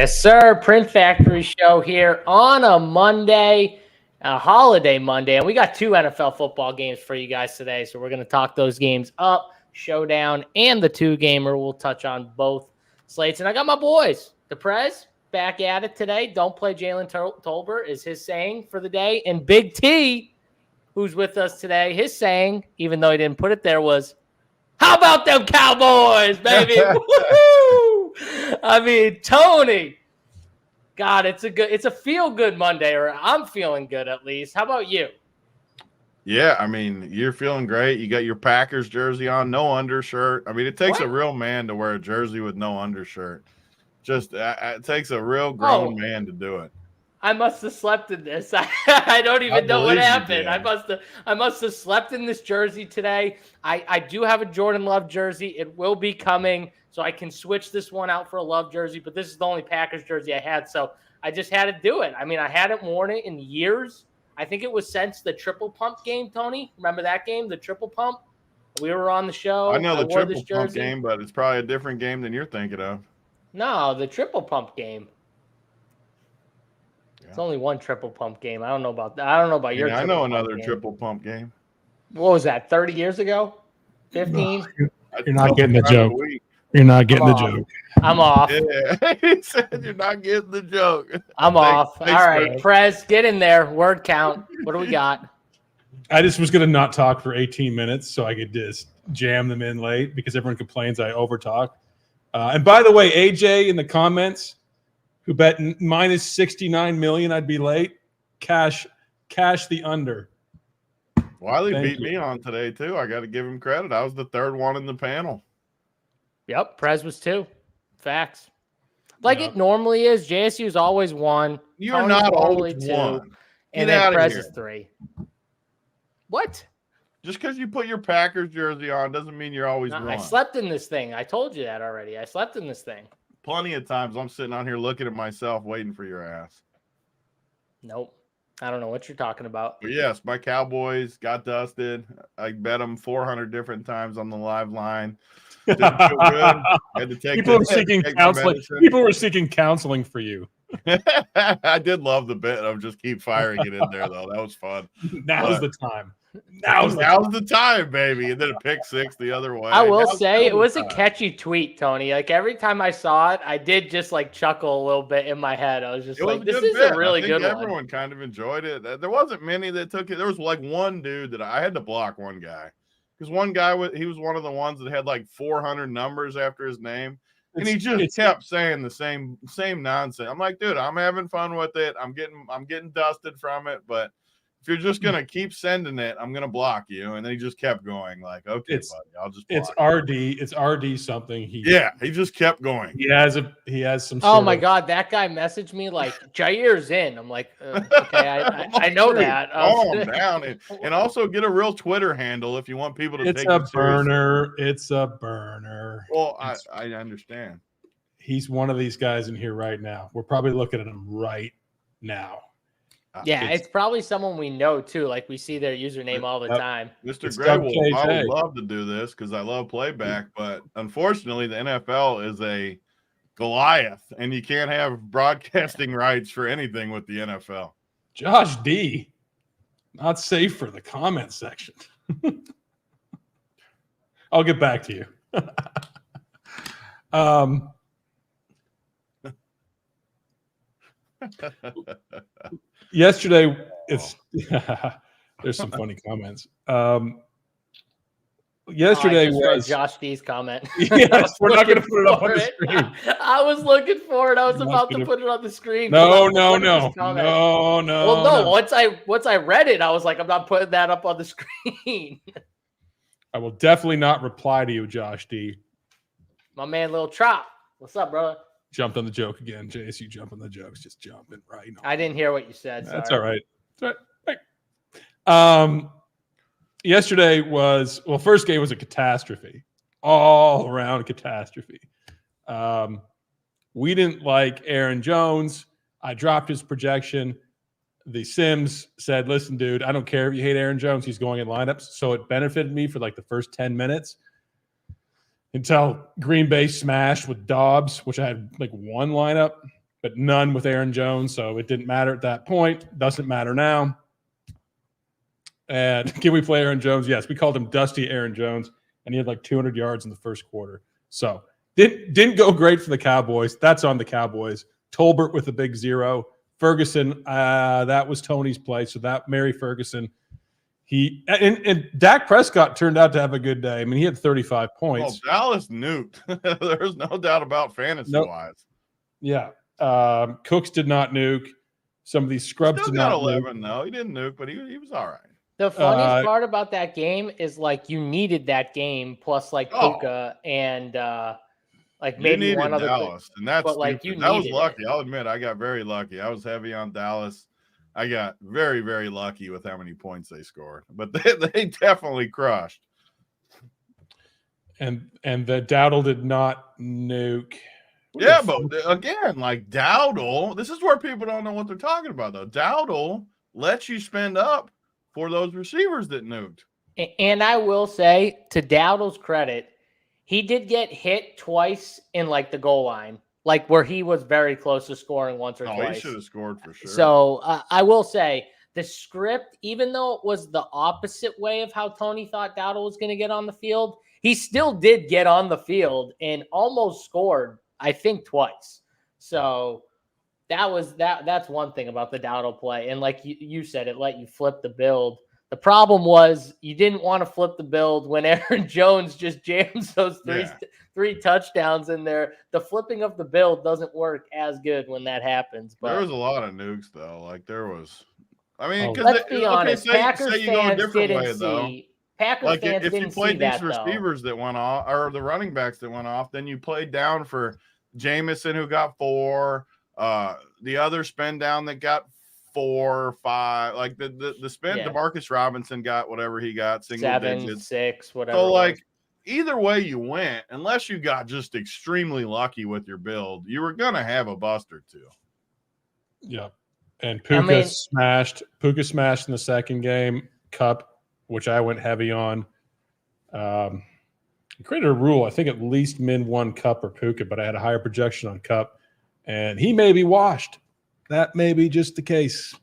Yes, sir. Print Factory show here on a Monday, a holiday Monday. And we got 2 NFL football games for you guys today. So we're going to talk those games up, Showdown, and the 2-gamer. We'll touch on both slates. And I got my boys, the Prez, back at it today. Don't play Jalen Tolbert is his saying for the day. And Big T, who's with us today, his saying, even though he didn't put it there, was, how about them Cowboys, baby? Woo-hoo! I mean, Tony, God, it's a feel-good Monday, or I'm feeling good at least. How about you? Yeah, I mean, you're feeling great. You got your Packers jersey on, no undershirt. I mean, it takes a real man to wear a jersey with no undershirt. Just it takes a real grown man to do it. I must have slept in this. I don't even know what happened. I must have slept in this jersey today. I do have a Jordan Love jersey. It will be coming, so I can switch this one out for a Love jersey, but this is the only Packers jersey I had, so I just had to do it. I mean, I hadn't worn it in years. I think it was since the triple pump game, Tony. Remember that game, the triple pump? We were on the show. I know the triple pump game, but it's probably a different game than you're thinking of. No, the triple pump game. It's only one triple pump game. I don't know about that. I don't know about your. I know another triple pump game. What was that? 30 years ago? 15? You're not getting the joke. You're not getting the joke. I'm off. Yeah, he said you're not getting the joke. I'm off. All right, Prez, get in there. Word count. What do we got? I just was going to not talk for 18 minutes so I could just jam them in late because everyone complains I overtalk. And by the way, AJ in the comments, who bet minus 69 million I'd be late, cash the under. Wiley beat me on today, too. I got to give him credit. I was the third one in the panel. Yep, Prez was 2. Facts. Like it normally is. JSU's always 1. You're not always 2. And then Prez is 3. What? Just because you put your Packers jersey on doesn't mean you're always 1. I slept in this thing. I told you that already. I slept in this thing. Plenty of times I'm sitting on here looking at myself waiting for your ass. Nope. I don't know what you're talking about. But yes, my Cowboys got dusted. I bet them 400 different times on the live line. Didn't feel good. Had to take People were seeking counseling. People were seeking counseling for you. I did love the bit of just keep firing it in there, though. That was fun. Now's the time. Now's the time, baby. And then a pick 6 the other way. I will say it was a catchy tweet, Tony. Like every time I saw it, I did just like chuckle a little bit in my head. I was just like, this is a really good one. Everyone kind of enjoyed it. There wasn't many that took it. There was like one dude that I had to block one guy. Because one guy, he was one of the ones that had like 400 numbers after his name. And he just kept saying the same nonsense. I'm like, dude, I'm having fun with it. I'm getting dusted from it. But if you're just gonna keep sending it, I'm gonna block you. And then he just kept going, like, okay, buddy, I'll just block you. It's RD something. He just kept going. He has some. Oh my God, that guy messaged me like Jair's in. I'm like, okay, I know that. Calm down and also get a real Twitter handle if you want people to. It's a burner. It's a burner. Well, I understand. He's one of these guys in here right now. We're probably looking at him right now. Yeah, it's probably someone we know too. Like we see their username all the time. Mr. Gray I would love to do this because I love playback, but unfortunately, the NFL is a Goliath, and you can't have broadcasting rights for anything with the NFL. Josh D, not safe for the comment section. I'll get back to you. Yesterday, there's some funny comments. Yesterday was Josh D's comment. Yes, we're not going to put it up on the screen. I was looking for it. I was about to put it on the screen. No. Well, no. Once I read it, I was like, I'm not putting that up on the screen. I will definitely not reply to you, Josh D. My man, Lil Trop. What's up, brother? Jumped on the joke again. JSU jump on the jokes, just jumping right on. I didn't hear what you said. Sorry. That's all right. That's all right. Yesterday first game was a catastrophe. All around catastrophe. We didn't like Aaron Jones. I dropped his projection. The Sims said, listen, dude, I don't care if you hate Aaron Jones. He's going in lineups. So it benefited me for like the first 10 minutes. until Green Bay smashed with Dobbs, which I had like one lineup. but none with Aaron Jones. So it didn't matter at that point. Doesn't matter now. And can we play Aaron Jones? Yes, we called him Dusty Aaron Jones, and he had like 200 yards in the first quarter. So didn't go great for the Cowboys. That's on the Cowboys. Tolbert with a big 0. Ferguson, that was Tony's play. So that Mary Ferguson. And Dak Prescott turned out to have a good day. I mean, he had 35 points. Well, Dallas nuked. There's no doubt about fantasy-wise. Yeah. Cooks did not nuke. Some of these scrubs did not 11, nuke. though. He didn't nuke, but he was all right. The funniest part about that game is, like, you needed that game plus, like, Puka and like maybe one other Dallas, and that's but like that was lucky. I'll admit I got very lucky. I was heavy on Dallas. I got very, very lucky with how many points they scored, but they definitely crushed. And the Dowdle did not nuke. Yeah, but again, like Dowdle, this is where people don't know what they're talking about, though. Dowdle lets you spend up for those receivers that nuked. And I will say, to Dowdle's credit, he did get hit twice in like the goal line, like where he was very close to scoring once or twice. He should have scored for sure. So I will say the script, even though it was the opposite way of how Tony thought Dowdle was going to get on the field, he still did get on the field and almost scored, I think, twice. So that's one thing about the Dowdle play. And like you said, it let you flip the build. The problem was you didn't want to flip the build when Aaron Jones just jams those three touchdowns in there. The flipping of the build doesn't work as good when that happens. But there was a lot of nukes, though. Like there was, I mean, let's be honest. Packers say you go a different didn't way, though. see. Packers like fans if didn't you played see these that, receivers that went off, or the running backs that went off, then you played down for Jameson, who got 4. The other spin down that got 4 or 5, like the spin, DeMarcus Robinson got whatever he got, single 7, digits, 6, whatever. So like either way you went, unless you got just extremely lucky with your build, you were gonna have a bust or two. Yeah, and Puka smashed in the second game. Cup, which I went heavy on. Created a rule. I think at least min 1 Cup or Puka, but I had a higher projection on Cup, and he may be washed. That may be just the case.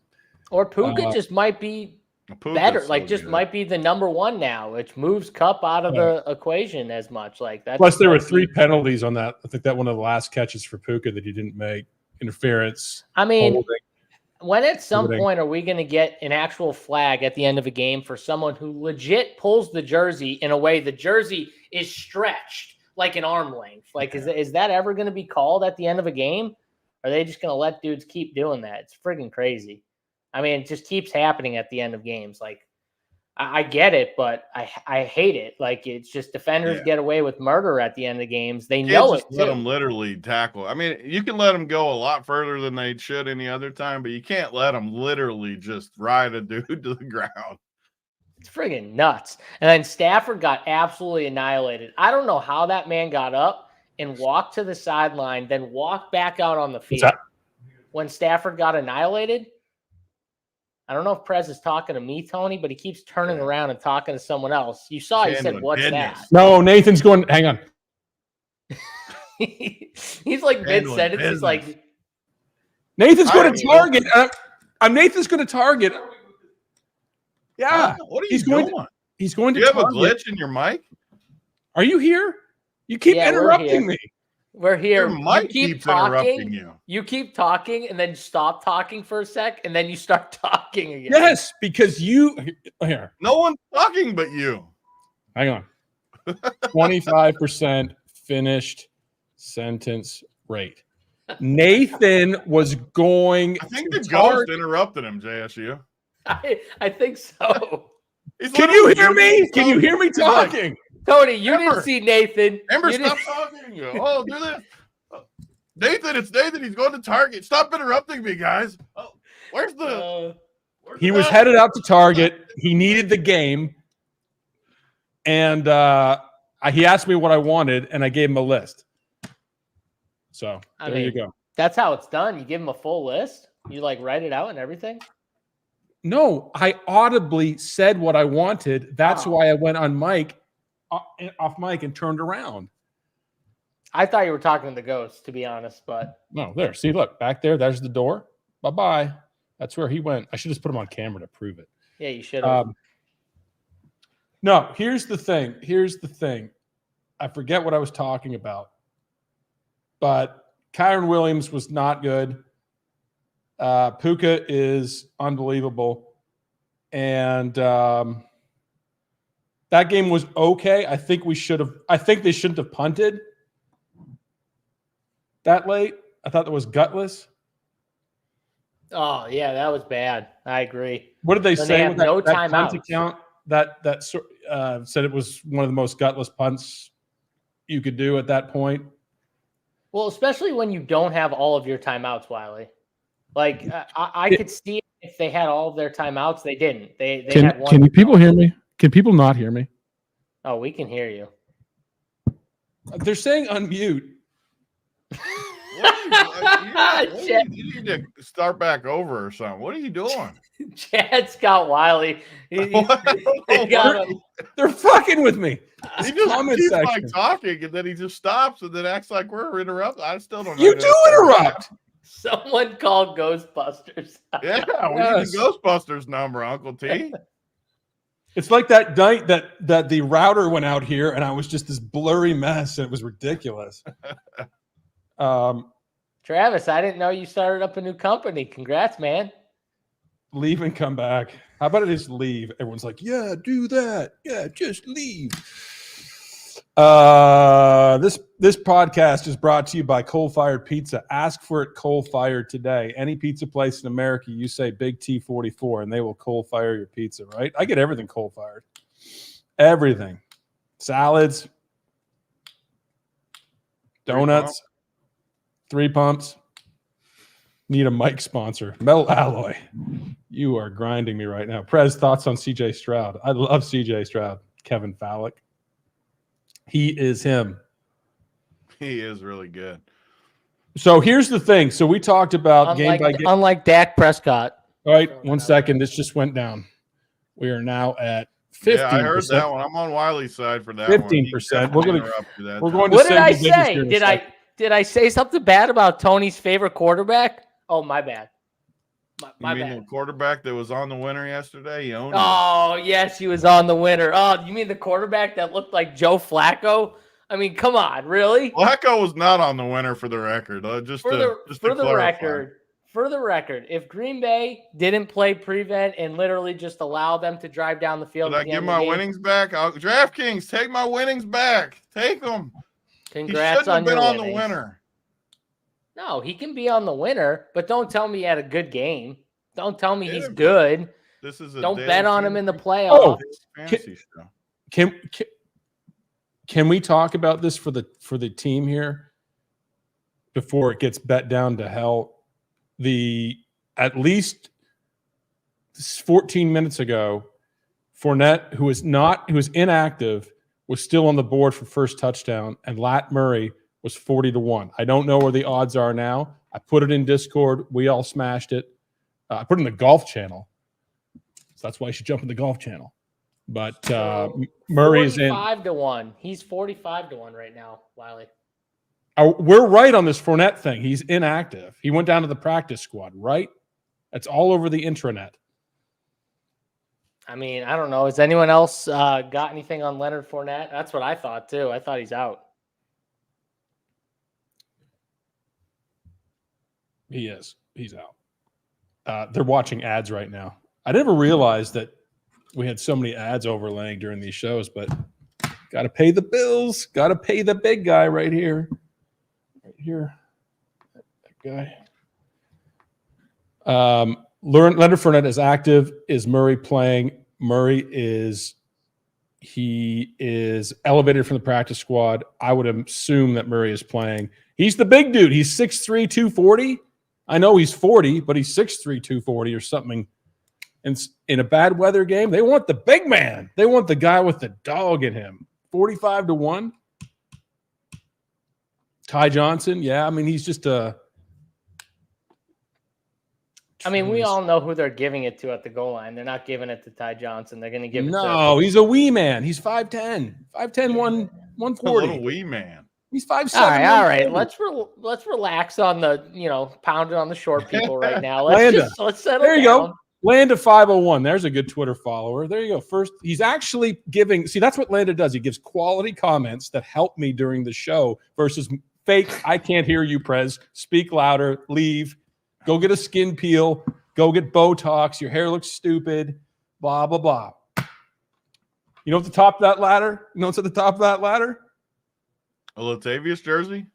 Or Puka just might be better. Like just might be the number 1 now, which moves Cup out of the equation as much. Like that. Plus, there were 3 penalties on that. I think that one of the last catches for Puka that he didn't make. Interference. I mean, when at some point are we going to get an actual flag at the end of a game for someone who legit pulls the jersey in a way the jersey is stretched like an arm length? Like, is that ever going to be called at the end of a game? Are they just going to let dudes keep doing that? It's friggin' crazy. I mean, it just keeps happening at the end of games. Like, I get it, but I hate it. Like, it's just defenders get away with murder at the end of games. They know it. Let them literally tackle. I mean, you can let them go a lot further than they should any other time, but you can't let them literally just ride a dude to the ground. It's friggin' nuts. And then Stafford got absolutely annihilated. I don't know how that man got up and walked to the sideline, then walked back out on the field. When Stafford got annihilated, I don't know if Prez is talking to me, Tony, but he keeps turning around and talking to someone else. You saw he said, "What's that?" No, Nathan's going. Hang on. He's like mid-sentence. He's like, Nathan's going to target. Nathan's going to target. Yeah. What are you doing? He's going to. Do you have a glitch in your mic? Are you here? You keep interrupting me. We're here. Your mic keeps interrupting you. You keep talking and then stop talking for a sec, and then you start talking again. Yes, because you here. No one's talking but you. Hang on. 25% finished sentence rate. Nathan was going. I think the ghost interrupted him, JSU. I think so. Can you hear me? Can you hear me talking? Tony, you didn't see Nathan. Amber, stop talking. Oh, do this. Nathan, it's Nathan. He's going to target. Stop interrupting me, guys. Oh, where's the he was headed out to target. He needed the game. And he asked me what I wanted, and I gave him a list. So there you go. That's how it's done. You give him a full list. You like write it out and everything. No, I audibly said what I wanted. That's why I went on mic. Off mic and turned around. I thought you were talking to the ghost, to be honest, but No, there. See, look, back there. There's the door. Bye-bye. That's where he went. I should just put him on camera to prove it. yeah, you should have. No, here's the thing. I forget what I was talking about. But Kyron Williams was not good. Puka is unbelievable. And that game was okay. I think they shouldn't have punted that late. I thought that was gutless. Oh, yeah, that was bad. I agree. What did they Then say? they have with that, no that timeouts. punt account that said it was one of the most gutless punts you could do at that point. Well, especially when you don't have all of your timeouts, Wiley. Like I could see if they had all of their timeouts. They didn't. They had one. Can people hear me? Can people not hear me? Oh, we can hear you. They're saying unmute. You need to start back over or something. What are you doing? Chad Scott Wiley. They got him. They're fucking with me. He just keeps like talking, and then he just stops, and then acts like we're interrupting. I still don't know. You do interrupt. Someone called Ghostbusters. Yeah, we need the Ghostbusters number, Uncle T. It's like that night that the router went out here, and I was just this blurry mess, and it was ridiculous. Travis, I didn't know you started up a new company. Congrats, man. Leave and come back. How about I just leave? Everyone's like, yeah, do that. Yeah, just leave. This podcast is brought to you by Coal Fired Pizza. Ask for it coal fired today. Any pizza place in America, you say Big T44, and they will coal fire your pizza, right? I get everything coal fired. Everything. Salads, donuts, 3 pumps. Need a mic sponsor. Metal Alloy. You are grinding me right now. Prez, thoughts on CJ Stroud? I love CJ Stroud. Kevin Fallick. He is him. He is really good. So here's the thing. So we talked about game by game. Unlike Dak Prescott. All right, 1 second. This just went down. We are now at 15%. Yeah, I heard that one. I'm on Wiley's side for that 15%. one. We're going to what did I say? Did I say something bad about Tony's favorite quarterback? Oh, my bad. My you mean bad. the quarterback that was on the winner yesterday? He owned Oh, yes, he was on the winner. Oh, you mean the quarterback that looked like Joe Flacco? I mean, come on, really? Flacco was not on the winner for the record. For the record, if Green Bay didn't play prevent and literally just allow them to drive down the field, did I give my winnings back? DraftKings, take my winnings back. Take them. Congrats on your been on winnings. the winner. No, he can be on the winner, but don't tell me he had a good game. Don't tell me he's good. This is don't bet on him in the playoffs. Can we talk about this for the team here before it gets bet down to hell? At least 14 minutes ago, Fournette, who was inactive, was still on the board for first touchdown, and Lat Murray was 40-1. I don't know where the odds are now. I put it in Discord. We all smashed it. I put it in the Golf Channel. So that's why you should jump in the Golf Channel. But Murray is in 45-1. He's 45-1 right now, Wiley. We're right on this Fournette thing. He's inactive. He went down to the practice squad, right? That's all over the intranet. I mean, I don't know. Has anyone else got anything on Leonard Fournette? That's what I thought, too. I thought he's out. He is. He's out. They're watching ads right now. I never realized that we had so many ads overlaying during these shows, but got to pay the bills. Got to pay the big guy right here. Right here. That guy. Leonard Fournette is active. Is Murray playing? He is elevated from the practice squad. I would assume that Murray is playing. He's the big dude. He's 6'3", 240. I know he's 40, but he's 6'3", 240 or something. And in a bad weather game, they want the big man. They want the guy with the dog in him. 45-1. Ty Johnson, yeah. I mean, he's just a. I mean, we all know who they're giving it to at the goal line. They're not giving it to Ty Johnson. They're going to give it to. No, he's a wee man. He's 5'10", 140. A little wee man. He's 5'7". All right. Let's relax on the pounding on the short people right now. Let's settle there you down. go. Landa 501. There's a good Twitter follower. There you go. First, he's actually giving. See, that's what Landa does. He gives quality comments that help me during the show versus fake. I can't hear you, Prez. Speak louder. Leave. Go get a skin peel. Go get Botox. Your hair looks stupid. Blah blah blah. You know what's at the top of that ladder? You know what's at the top of that ladder? A Latavius jersey?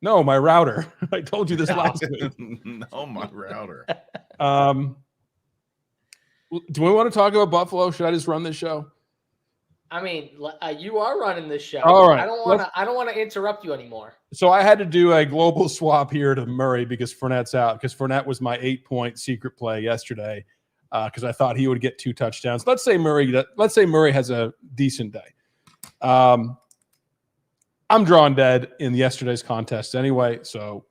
No, my router. I told you this last week. No, my router. Do we want to talk about Buffalo? Should I just run this show? I mean, you are running this show. All right. I don't want to interrupt you anymore. So I had to do a global swap here to Murray because Fournette's out. Because Fournette was my 8-point secret play yesterday. Because I thought he would get 2 touchdowns. Let's say Murray has a decent day. I'm drawn dead in yesterday's contest anyway, so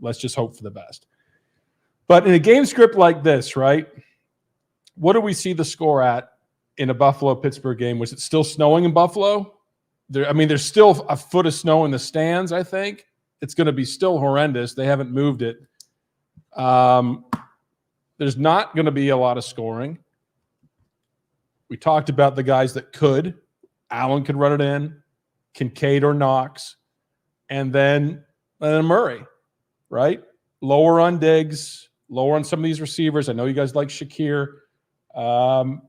let's just hope for the best. But in a game script like this, right? What do we see the score at in a Buffalo-Pittsburgh game? Was it still snowing in Buffalo? There's still a foot of snow in the stands, I think. It's going to be still horrendous. They haven't moved it. There's not going to be a lot of scoring. We talked about the guys that could. Allen could run it in. Kincaid or Knox, and then Murray, right? Lower on Diggs, lower on some of these receivers. I know you guys like Shakir, and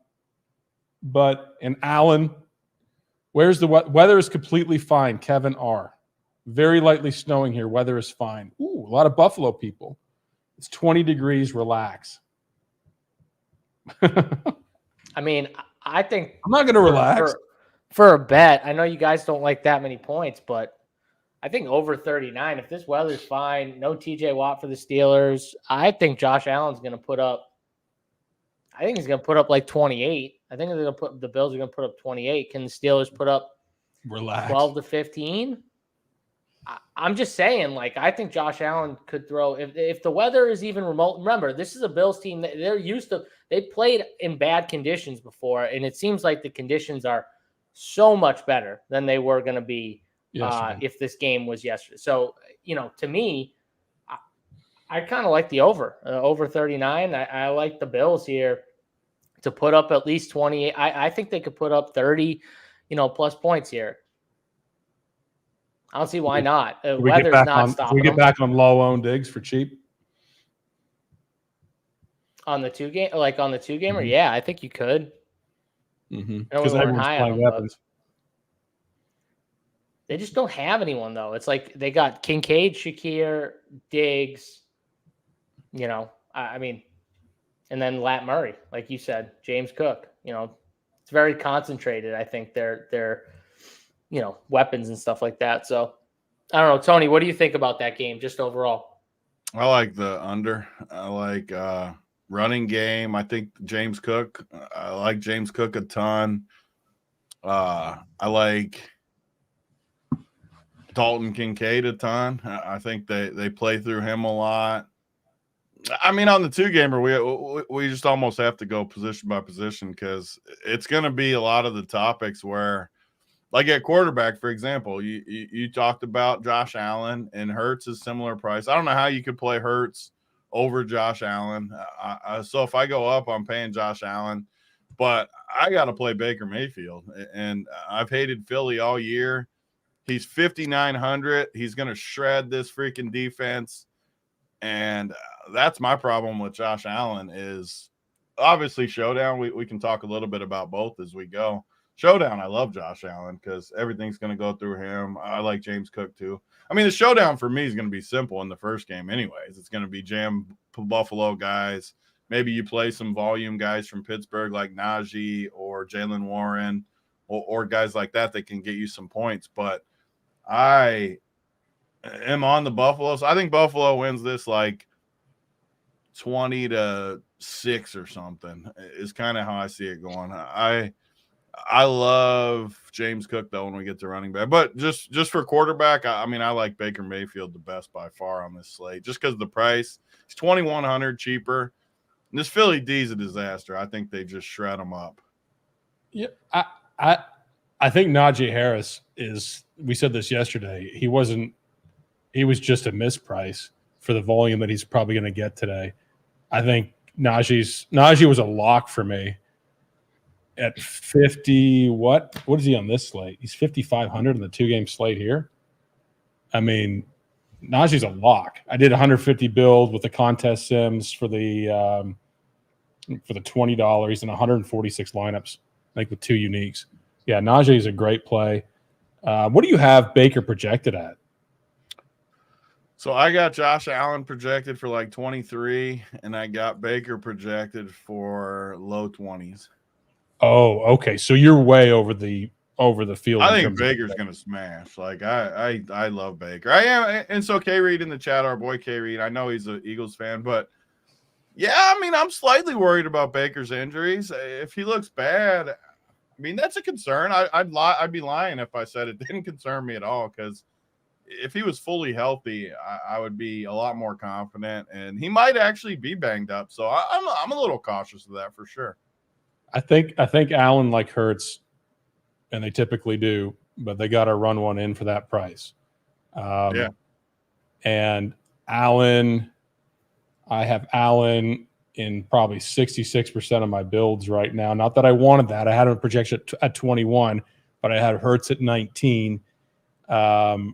Allen. Where's the weather? Is completely fine. Kevin R. Very lightly snowing here. Weather is fine. Ooh, a lot of Buffalo people. It's 20 degrees. Relax. I mean, I think I'm not going to relax. For a bet, I know you guys don't like that many points, but I think over 39, if this weather's fine, no TJ Watt for the Steelers, I think Josh Allen's going to put up – I think he's going to put up like 28. I think the Bills are going to put up 28. Can the Steelers put up 12 to 15? I'm just saying, I think Josh Allen could throw – if the weather is even remote – remember, this is a Bills team that they're used to – they played in bad conditions before, and it seems like the conditions are – so much better than they were going to be if this game was yesterday. So, to me, I kind of like the over 39. I like the Bills here to put up at least 28. I think they could put up 30, plus points here. I don't see why not. Weather's not stopping. We get back on low-owned Diggs for cheap? On the 2-game, on the 2-gamer? Mm-hmm. Yeah, I think you could. Because everyone's playing weapons. They just don't have anyone, though. It's like they got Kincaid, Shakir, Diggs, and then Lat Murray, like you said, James Cook. It's very concentrated. I think their weapons and stuff like that. So I don't know, Tony. What do you think about that game, just overall? I like the under. I like running game. I think James Cook. I like James Cook a ton. I like Dalton Kincaid a ton. I think they play through him a lot. On the 2-gamer, we just almost have to go position by position because it's going to be a lot of the topics where, like at quarterback, for example, you talked about Josh Allen, and Hurts is similar price. I don't know how you could play Hurts over Josh Allen. So if I go up, I'm paying Josh Allen. But I got to play Baker Mayfield. And I've hated Philly all year. He's 5,900. He's going to shred this freaking defense. And that's my problem with Josh Allen is obviously Showdown. We can talk a little bit about both as we go. Showdown, I love Josh Allen because everything's going to go through him. I like James Cook too. The Showdown for me is going to be simple in the first game anyways. It's going to be jam Buffalo guys. Maybe you play some volume guys from Pittsburgh like Najee or Jalen Warren or guys like that can get you some points. But I am on the Buffalo. So I think Buffalo wins this 20-6 or something is kind of how I see it going. I love James Cook, though, when we get to running back. But just for quarterback, I like Baker Mayfield the best by far on this slate just because of the price. It's $2,100 cheaper. And this Philly D is a disaster. I think they just shred them up. Yeah, I I think Najee Harris is. We said this yesterday. He was just a misprice for the volume that he's probably going to get today. I think Najee was a lock for me at 50. What is he on this slate? He's 5,500 in the 2-game slate here. I mean, Najee's a lock. I did 150 build with the contest sims for the $20 and 146 lineups, I think with 2 uniques. Yeah, Najee is a great play. What do you have Baker projected at? So I got Josh Allen projected for like 23, and I got Baker projected for low 20s. Oh, okay. So you're way over the field. I think Baker's going to smash. Like I love Baker. I am, and so K Reed in the chat, our boy K Reed. I know he's an Eagles fan, but yeah, I mean, I'm slightly worried about Baker's injuries. If he looks bad, I mean, that's a concern. I'd be lying if I said it didn't concern me at all, because if he was fully healthy, I would be a lot more confident, and he might actually be banged up. So I'm a little cautious of that for sure. I think Allen like Hurts, and they typically do, but they got to run one in for that price. Yeah. And Allen, I have Allen in probably 66% of my builds right now. Not that I wanted that. I had a projection at 21, but I had Hurts at 19. But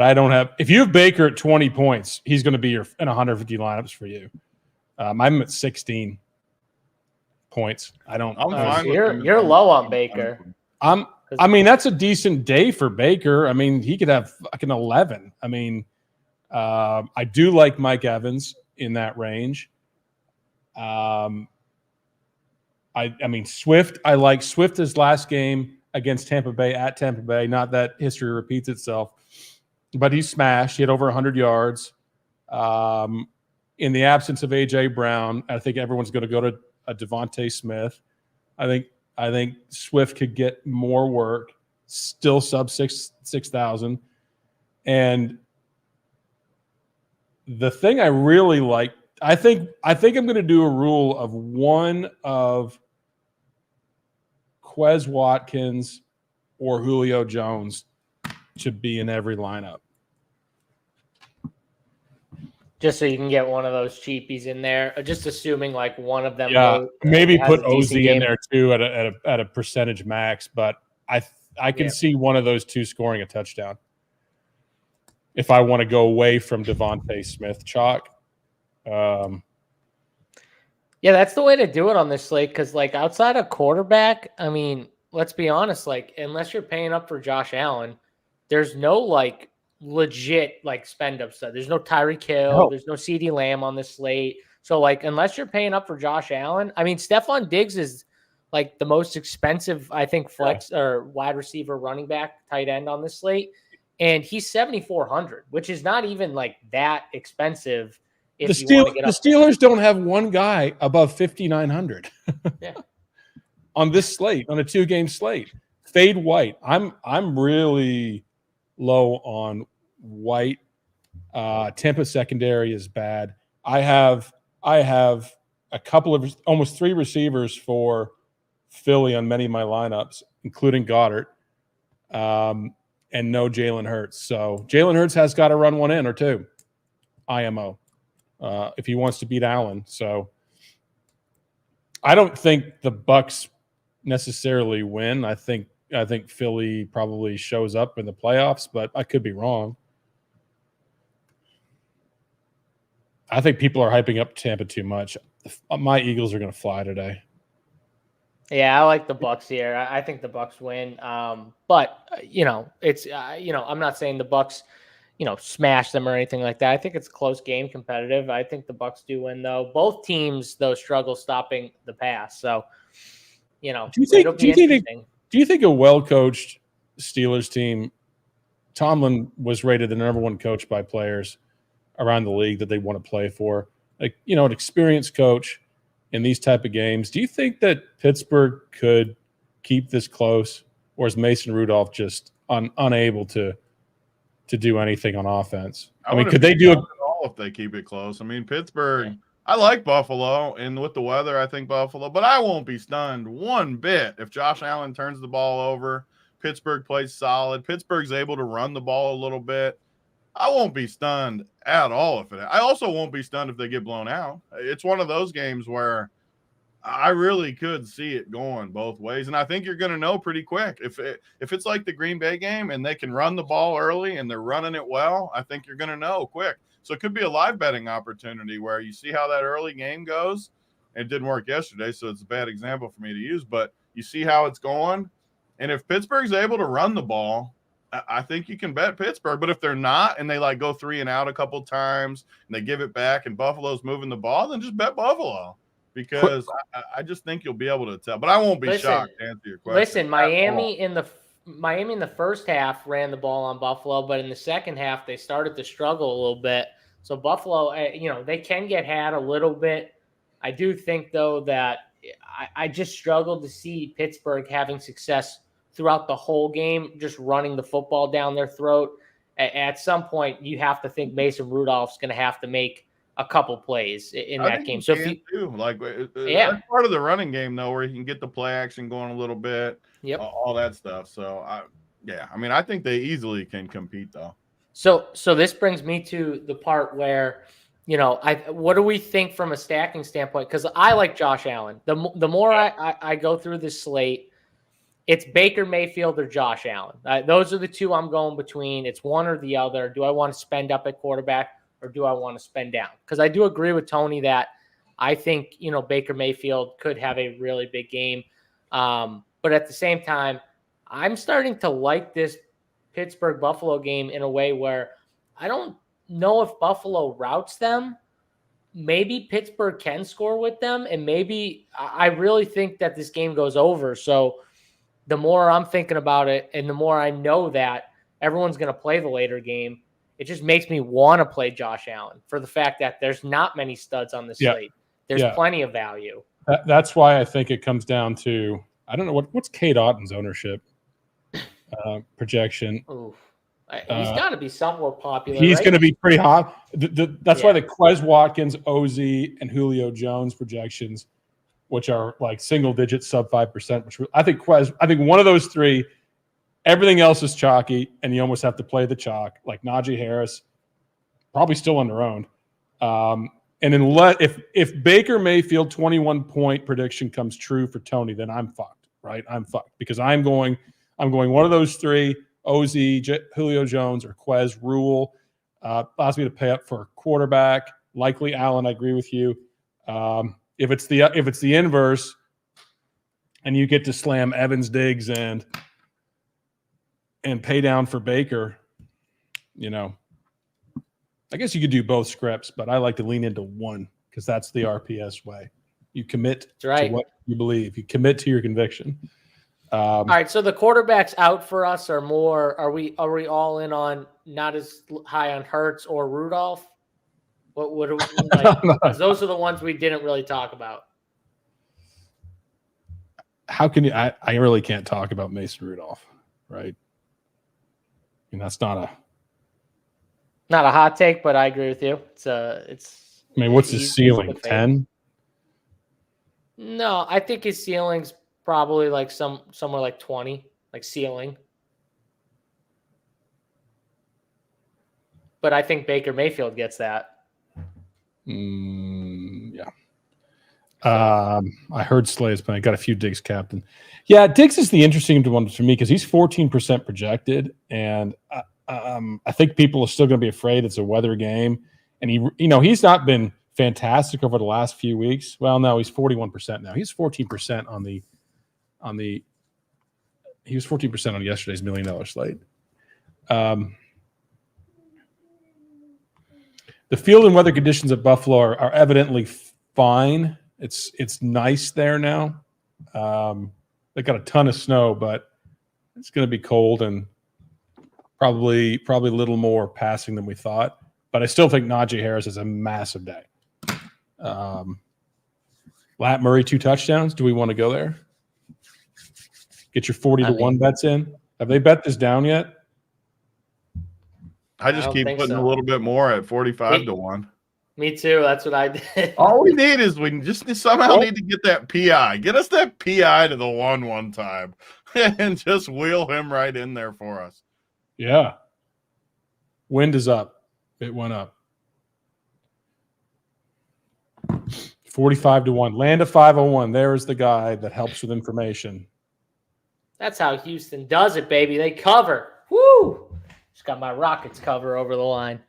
I don't have – if you have Baker at 20 points, he's going to be in 150 lineups for you. I'm at 16 points. I'm fine. You're low on Baker. I mean, that's a decent day for Baker. I mean, he could have fucking 11. I mean, I do like Mike Evans in that range. I mean, Swift. I like Swift's last game against Tampa Bay at Tampa Bay. Not that history repeats itself, but he smashed. He had over 100 yards. In the absence of A.J. Brown, I think everyone's going to go to a Devontae Smith. I think Swift could get more work, still sub 6,000. And the thing I really like, I think I'm going to do a rule of one of Quez Watkins or Julio Jones to be in every lineup. Just so you can get one of those cheapies in there. Just assuming like one of them. Yeah, maybe put Ozzy in there too at a percentage max, but I can see one of those two scoring a touchdown. If I want to go away from Devontae Smith chalk. Yeah, that's the way to do it on this slate, because like outside of quarterback, I mean, let's be honest, like unless you're paying up for Josh Allen, there's no like legit like spend up stuff. There's no Tyreek Hill, there's no CeeDee Lamb on this slate. So like unless you're paying up for Josh Allen, I mean, Stephon Diggs is like the most expensive, I think, flex or wide receiver, running back, tight end on this slate. And he's 7,400, which is not even like that expensive. If the Steelers don't have one guy above 5,900 on this slate, on a 2-game slate. Fade White. I'm really low on White. Tampa secondary is bad. I have a couple of almost 3 receivers for Philly on many of my lineups, including Goddard. And no Jalen Hurts. So Jalen Hurts has got to run one in or two, IMO, if he wants to beat Allen. So I don't think the Bucs necessarily win. I think Philly probably shows up in the playoffs, but I could be wrong. I think people are hyping up Tampa too much. My Eagles are going to fly today. Yeah, I like the Bucs here. I think the Bucs win. But it's I'm not saying the Bucs, smash them or anything like that. I think it's a close game, competitive. I think the Bucs do win though. Both teams though struggle stopping the pass. So, do you think a well-coached Steelers team, Tomlin was rated the number 1 coach by players around the league that they want to play for, like, an experienced coach in these type of games. Do you think that Pittsburgh could keep this close, or is Mason Rudolph just unable to do anything on offense? I mean, could they do it all if they keep it close? I mean, Pittsburgh, I like Buffalo, and with the weather, I think Buffalo, but I won't be stunned one bit if Josh Allen turns the ball over. Pittsburgh plays solid. Pittsburgh's able to run the ball a little bit. I won't be stunned at all if it. I also won't be stunned if they get blown out. It's one of those games where I really could see it going both ways, and I think you're going to know pretty quick if it's like the Green Bay game and they can run the ball early and they're running it well. I think you're going to know quick. So it could be a live betting opportunity where you see how that early game goes. It didn't work yesterday, so it's a bad example for me to use, but you see how it's going. And if Pittsburgh's able to run the ball, I think you can bet Pittsburgh. But if they're not and they like go 3 and out a couple times and they give it back and Buffalo's moving the ball, then just bet Buffalo. Because I just think you'll be able to tell. But I won't be shocked to answer your question. Listen, Miami in the first half ran the ball on Buffalo, but in the second half they started to struggle a little bit. So Buffalo, they can get had a little bit. I do think, though, that I just struggled to see Pittsburgh having success throughout the whole game, just running the football down their throat. At some point, you have to think Mason Rudolph's going to have to make a couple plays in that game. So that's part of the running game, though, where you can get the play action going a little bit, all that stuff. So I think they easily can compete, though. So this brings me to the part where, what do we think from a stacking standpoint? Because I like Josh Allen. The more I go through this slate, it's Baker Mayfield or Josh Allen. Those are the two I'm going between. It's one or the other. Do I want to spend up at quarterback or do I want to spend down? Because I do agree with Tony that I think, Baker Mayfield could have a really big game. But at the same time, I'm starting to like this Pittsburgh-Buffalo game in a way where I don't know if Buffalo routes them. Maybe Pittsburgh can score with them, and maybe I really think that this game goes over. So the more I'm thinking about it and the more I know that everyone's going to play the later game, it just makes me want to play Josh Allen for the fact that there's not many studs on the slate. There's plenty of value. That's why I think it comes down to, I don't know, what's Kate Otten's ownership projection. Oof. He's got to be somewhat popular. He's going to be pretty hot. That's why the Quez Watkins, Ozzie, and Julio Jones projections, which are like single digit, sub 5%, which I think one of those three, everything else is chalky, and you almost have to play the chalk, like Najee Harris, probably still on their own. And then if Baker Mayfield 21-point prediction comes true for Tony, then I'm fucked, right? I'm fucked because I'm going one of those three, Ozzie, Julio Jones, or Quez Rule. Allows me to pay up for a quarterback, likely Allen. I agree with you. If it's the inverse, and you get to slam Evans, Diggs, and pay down for Baker, I guess you could do both scripts, but I like to lean into one because that's the RPS way. You commit to what you believe. You commit to your conviction. All right, so the quarterbacks out for us are more. Are we all in on not as high on Hurts or Rudolph? What are we like? Because those are the ones we didn't really talk about. How can you? I really can't talk about Mason Rudolph, right? I mean, that's not a hot take, but I agree with you. It's. I mean, what's his ceiling? 10? No, I think his ceiling's probably like somewhere like 20, like ceiling. But I think Baker Mayfield gets that. Yeah. I heard Slate is playing. Got a few Diggs captain. Yeah, Diggs is the interesting one for me because he's 14% projected, and I think people are still going to be afraid it's a weather game. And he's not been fantastic over the last few weeks. Well, no, he's 41% now. He's 14% he was 14% on yesterday's $1 million slate. The field and weather conditions at Buffalo are evidently fine. It's nice there now. They got a ton of snow, but it's going to be cold and probably a little more passing than we thought. But I still think Najee Harris is a massive day. Lat Murray 2 touchdowns. Do we want to go there? Get your 40-1 bets in. Have they bet this down yet? I just keep putting a little bit more at 45-1. Me too. That's what I did. All we need is we just somehow need to get that PI. Get us that PI to the one time and just wheel him right in there for us. Yeah. Wind is up. It went up. 45-1. Land of 501. There is the guy that helps with information. That's how Houston does it, baby. They cover. Woo! Just got my Rockets cover over the line.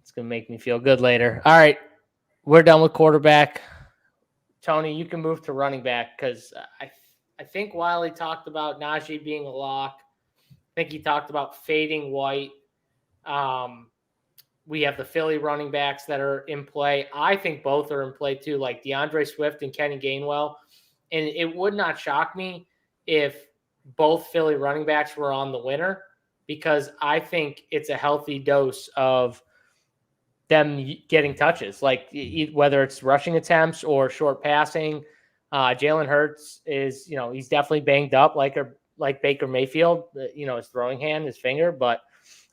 It's going to make me feel good later. All right. We're done with quarterback. Tony, you can move to running back because I think Wiley talked about Najee being a lock. I think he talked about fading White. We have the Philly running backs that are in play. I think both are in play too, like DeAndre Swift and Kenny Gainwell. And it would not shock me if both Philly running backs were on the winner, because I think it's a healthy dose of them getting touches, like whether it's rushing attempts or short passing. Jalen Hurts is, he's definitely banged up like Baker Mayfield, his throwing hand, his finger, but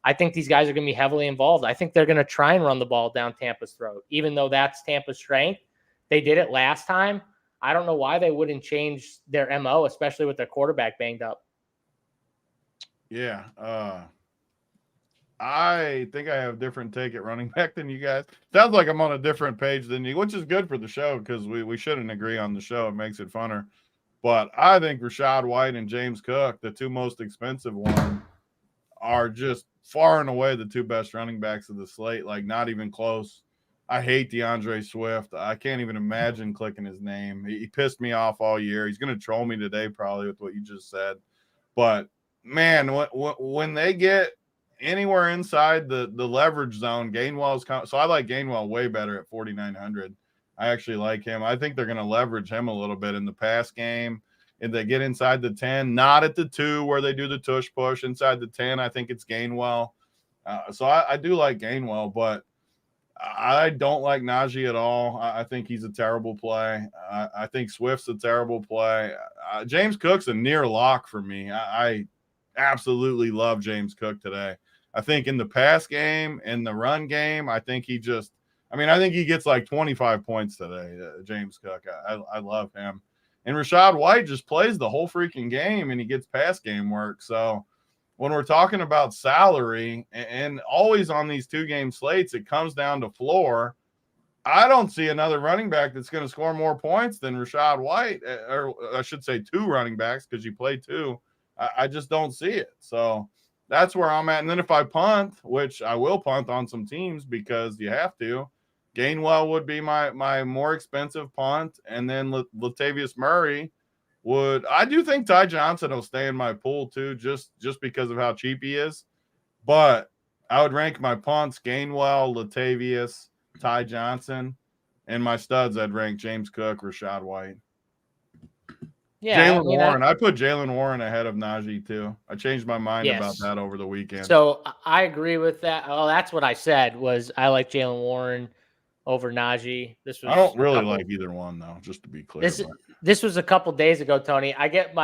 I think these guys are going to be heavily involved. I think they're going to try and run the ball down Tampa's throat, even though that's Tampa's strength. They did it last time. I don't know why they wouldn't change their MO, especially with their quarterback banged up. Yeah. I think I have a different take at running back than you guys. Sounds like I'm on a different page than you, which is good for the show because we shouldn't agree on the show. It makes it funner. But I think Rachaad White and James Cook, the two most expensive ones, are just far and away the two best running backs of the slate, like not even close. I hate DeAndre Swift. I can't even imagine clicking his name. He pissed me off all year. He's going to troll me today probably with what you just said. But, man, when they get anywhere inside the leverage zone, Gainwell's – so I like Gainwell way better at 4,900. I actually like him. I think they're going to leverage him a little bit in the pass game. If they get inside the 10, not at the 2 where they do the tush push. Inside the 10, I think it's Gainwell. So I do like Gainwell, but I don't like Najee at all. I think he's a terrible play. I think Swift's a terrible play. James Cook's a near lock for me. I absolutely love James Cook today. I think in the pass game and the run game, I think he gets like 25 points today, James Cook. I love him. And Rachaad White just plays the whole freaking game, and he gets pass game work. So when we're talking about salary and always on these 2-game slates, it comes down to floor. I don't see another running back that's going to score more points than Rachaad White, or I should say 2 running backs because you play 2. I just don't see it. So that's where I'm at. And then if I punt, which I will punt on some teams because you have to, Gainwell would be my more expensive punt, and then Latavius Murray would. I do think Ty Johnson will stay in my pool too, just because of how cheap he is. But I would rank my punts Gainwell, Latavius, Ty Johnson, and my studs I'd rank James Cook, Rachaad White. Yeah, Jalen Warren. I put Jalen Warren ahead of Najee too. I changed my mind about that over the weekend. So I agree with that. Oh, that's what I said was I like Jalen Warren over Najee. I don't really like either one though, just to be clear. This was a couple days ago, Tony. I get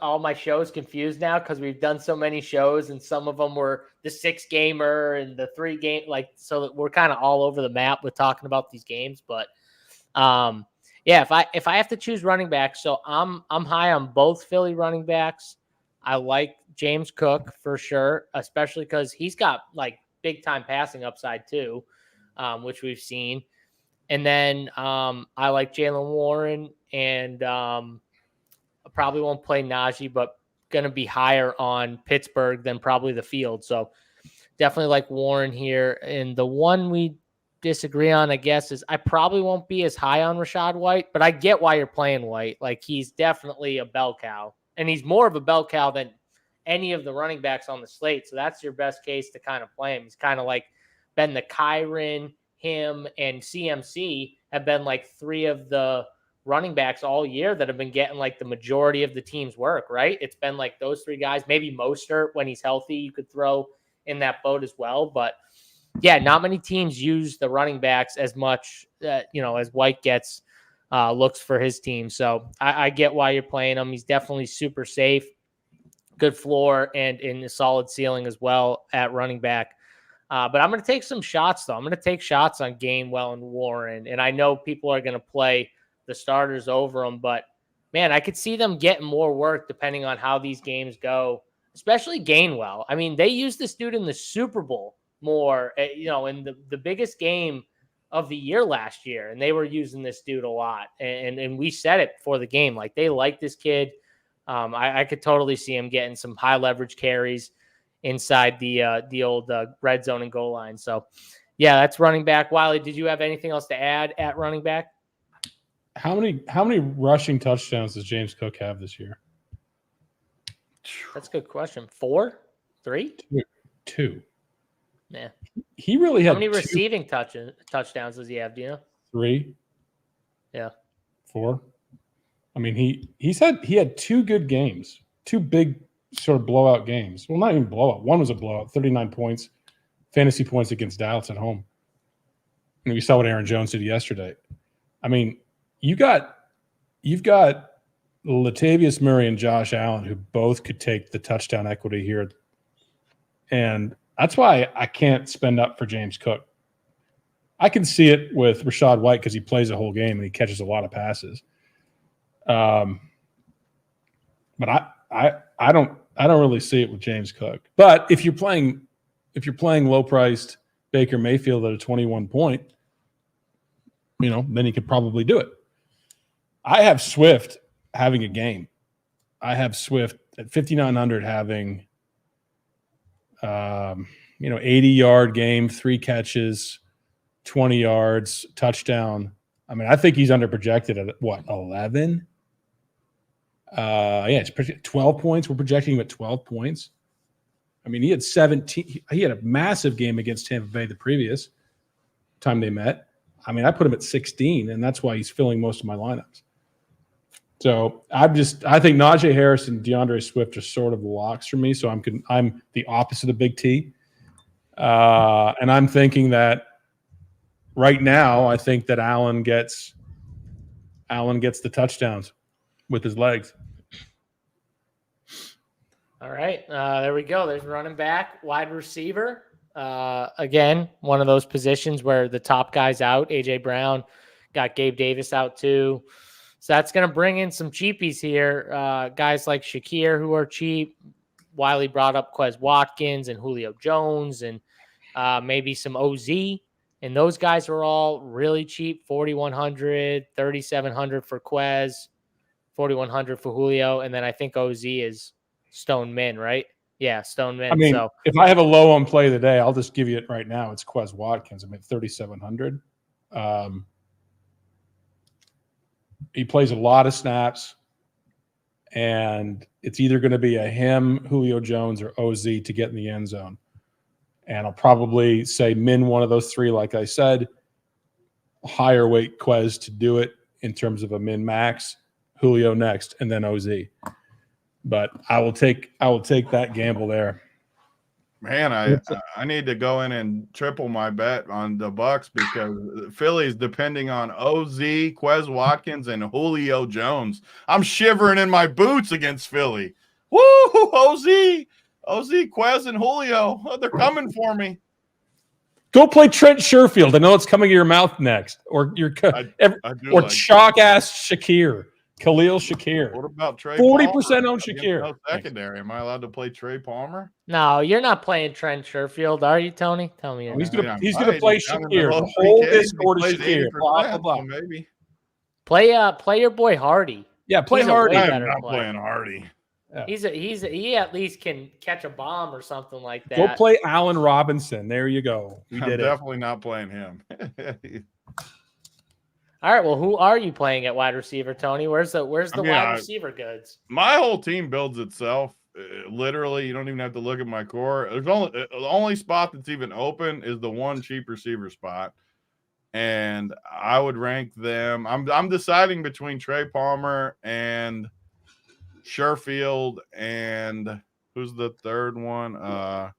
all my shows confused now because we've done so many shows, and some of them were the 6-gamer and the 3-game, so that we're kind of all over the map with talking about these games. But yeah, if I have to choose running back, so I'm high on both Philly running backs. I like James Cook for sure, especially because he's got big time passing upside too. Which we've seen. And then I like Jalen Warren, and I probably won't play Najee, but going to be higher on Pittsburgh than probably the field. So definitely like Warren here. And the one we disagree on, I guess, is I probably won't be as high on Rachaad White, but I get why you're playing White. He's definitely a bell cow, and he's more of a bell cow than any of the running backs on the slate. So that's your best case to kind of play him. He's kind of been the Kyron, him, and CMC have been 3 of the running backs all year that have been getting the majority of the team's work, right? It's been those 3 guys, maybe Mostert when he's healthy, you could throw in that boat as well. But yeah, not many teams use the running backs as much, as White gets looks for his team. So I get why you're playing him. He's definitely super safe, good floor, and in a solid ceiling as well at running back. But I'm going to take some shots, though. I'm going to take shots on Gainwell and Warren. And I know people are going to play the starters over them. But, man, I could see them getting more work depending on how these games go, especially Gainwell. I mean, they used this dude in the Super Bowl more, in the biggest game of the year last year. And they were using this dude a lot. And we said it before the game. Like, they like this kid. I could totally see him getting some high leverage carries inside the old red zone and goal line. So, yeah, that's running back. Wiley, did you have anything else to add at running back? How many rushing touchdowns does James Cook have this year? That's a good question. 4? 3? 2. Yeah. He really had how many receiving touchdowns does he have? Do you know? 3. Yeah. 4. I mean, he had 2 good games, 2 big sort of blowout games. Well, not even blowout. One was a blowout, 39 points, fantasy points against Dallas at home. And we saw what Aaron Jones did yesterday. I mean, you've got Latavius Murray and Josh Allen, who both could take the touchdown equity here. And that's why I can't spend up for James Cook. I can see it with Rachaad White because he plays a whole game and he catches a lot of passes. But I don't really see it with James Cook. But if you're playing low priced Baker Mayfield at a 21 point, then you could probably do it. I have Swift having a game. I have Swift at 5,900 having 80-yard game, 3 catches, 20 yards, touchdown. I mean, I think he's underprojected at 11? It's 12 points. We're projecting him at 12 points. I mean, he had 17. He had a massive game against Tampa Bay the previous time they met. I mean, I put him at 16, and that's why he's filling most of my lineups. So I think Najee Harris and DeAndre Swift are sort of locks for me. So I'm the opposite of Big T, and I'm thinking that right now I think that Allen gets the touchdowns with his legs. All right, there we go. There's running back, wide receiver. Again, one of those positions where the top guy's out. AJ Brown, got Gabe Davis out too. So that's going to bring in some cheapies here. Guys like Shakir who are cheap. Wiley brought up Quez Watkins and Julio Jones and maybe some OZ. And those guys are all really cheap. 4,100, 3,700 for Quez, 4,100 for Julio. And then I think OZ is Stone Min, right? Yeah, Stone Min. I mean, so if I have a low on play today, I'll just give you it right now. It's Quez Watkins. I mean, 3,700. He plays a lot of snaps, and it's either going to be him, Julio Jones, or OZ to get in the end zone. And I'll probably say min one of those 3, like I said, higher weight Quez to do it in terms of a min max, Julio next, and then OZ. But I will take that gamble there. Man, I need to go in and triple my bet on the Bucks because Philly's depending on OZ, Quez Watkins, and Julio Jones. I'm shivering in my boots against Philly. Woo! OZ, Quez, and Julio. Oh, they're coming for me. Go play Trent Sherfield. I know it's coming to your mouth next, or chalk ass Shakir. Khalil Shakir. What about Trey 40% on Shakir. No secondary. Am I allowed to play Trey Palmer? No, you're not playing Trent Sherfield, are you, Tony? Tell me. He's going to play Shakir. The whole Discord is Shakir. Blah, blah, blah. Maybe. Play your boy Hardy. Yeah, play Hardy. I'm not playing Hardy. Yeah. He at least can catch a bomb or something like that. Go play Allen Robinson. There you go. I'm definitely not playing him. All right. Well, who are you playing at wide receiver, Tony? Where's the wide receiver goods? My whole team builds itself. Literally, you don't even have to look at my core. There's the only spot that's even open is the one cheap receiver spot, and I would rank them. I'm deciding between Trey Palmer and Sherfield, and who's the third one?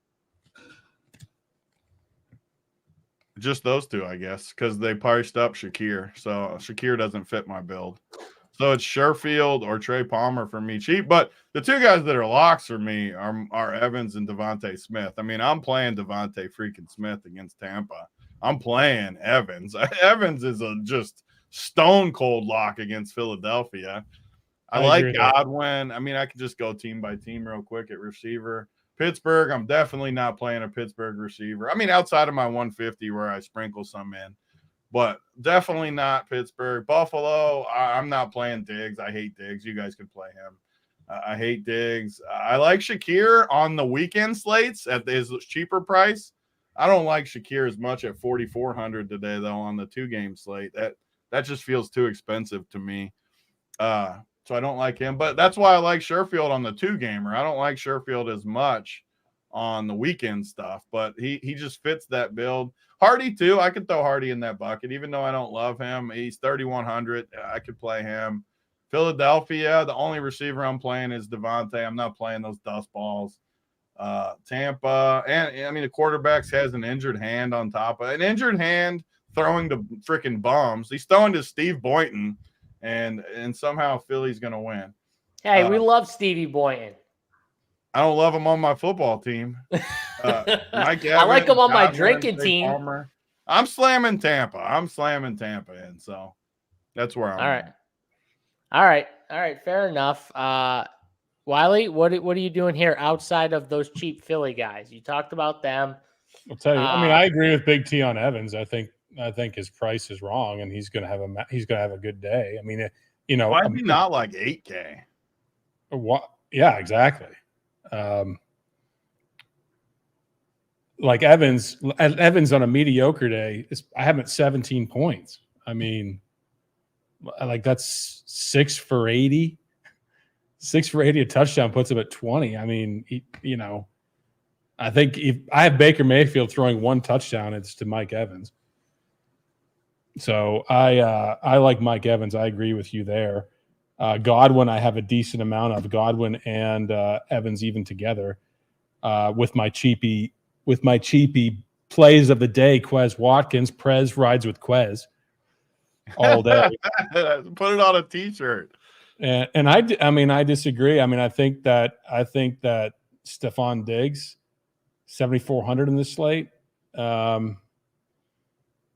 Just those 2, I guess, because they priced up Shakir. So Shakir doesn't fit my build. So it's Sherfield or Trey Palmer for me cheap. But the two guys that are locks for me are Evans and Devontae Smith. I mean, I'm playing Devontae freaking Smith against Tampa. I'm playing Evans. Evans is a just stone cold lock against Philadelphia. I like Godwin. I mean, I could just go team by team real quick at receiver. Pittsburgh, I'm definitely not playing a Pittsburgh receiver. I mean, outside of my 150 where I sprinkle some in, but definitely not Pittsburgh. Buffalo, I'm not playing Diggs. I hate Diggs. You guys can play him. I hate Diggs. I like Shakir on the weekend slates at his cheaper price. I don't like Shakir as much at 4,400 today, though, on the 2-game slate. That just feels too expensive to me. So I don't like him, but that's why I like Sherfield on the 2-gamer. I don't like Sherfield as much on the weekend stuff, but he just fits that build. Hardy too. I could throw Hardy in that bucket, even though I don't love him. He's 3,100. I could play him. Philadelphia, the only receiver I'm playing is Devontae. I'm not playing those dust balls. Tampa, and I mean the quarterbacks has an injured hand on top of an injured hand throwing to freaking bums. He's throwing to Steve Boynton. And somehow Philly's going to win. Hey, we love Stevie Boynton. I don't love him on my football team. Mike Evans, I like him on my drinking team. Palmer. I'm slamming Tampa. And so that's where I'm at. All right. Fair enough. Wiley, what are you doing here outside of those cheap Philly guys? You talked about them. I'll tell you. I mean, I agree with Big T on Evans. I think his price is wrong, and he's going to have a good day. I mean, why is he not like 8K? What? Yeah, exactly. Like Evans on a mediocre day, I have him at 17 points. I mean, like that's 6 for 80. 6 for 80 a touchdown puts him at 20. I mean, I think if I have Baker Mayfield throwing 1 touchdown, it's to Mike Evans. So I like Mike Evans. I agree with you there. Godwin, I have a decent amount of Godwin and Evans even together with my cheapie plays of the day. Quez Watkins, Prez rides with Quez all day. Put it on a T-shirt. And I disagree. I mean, I think that Stephon Diggs, 7,400 in this slate.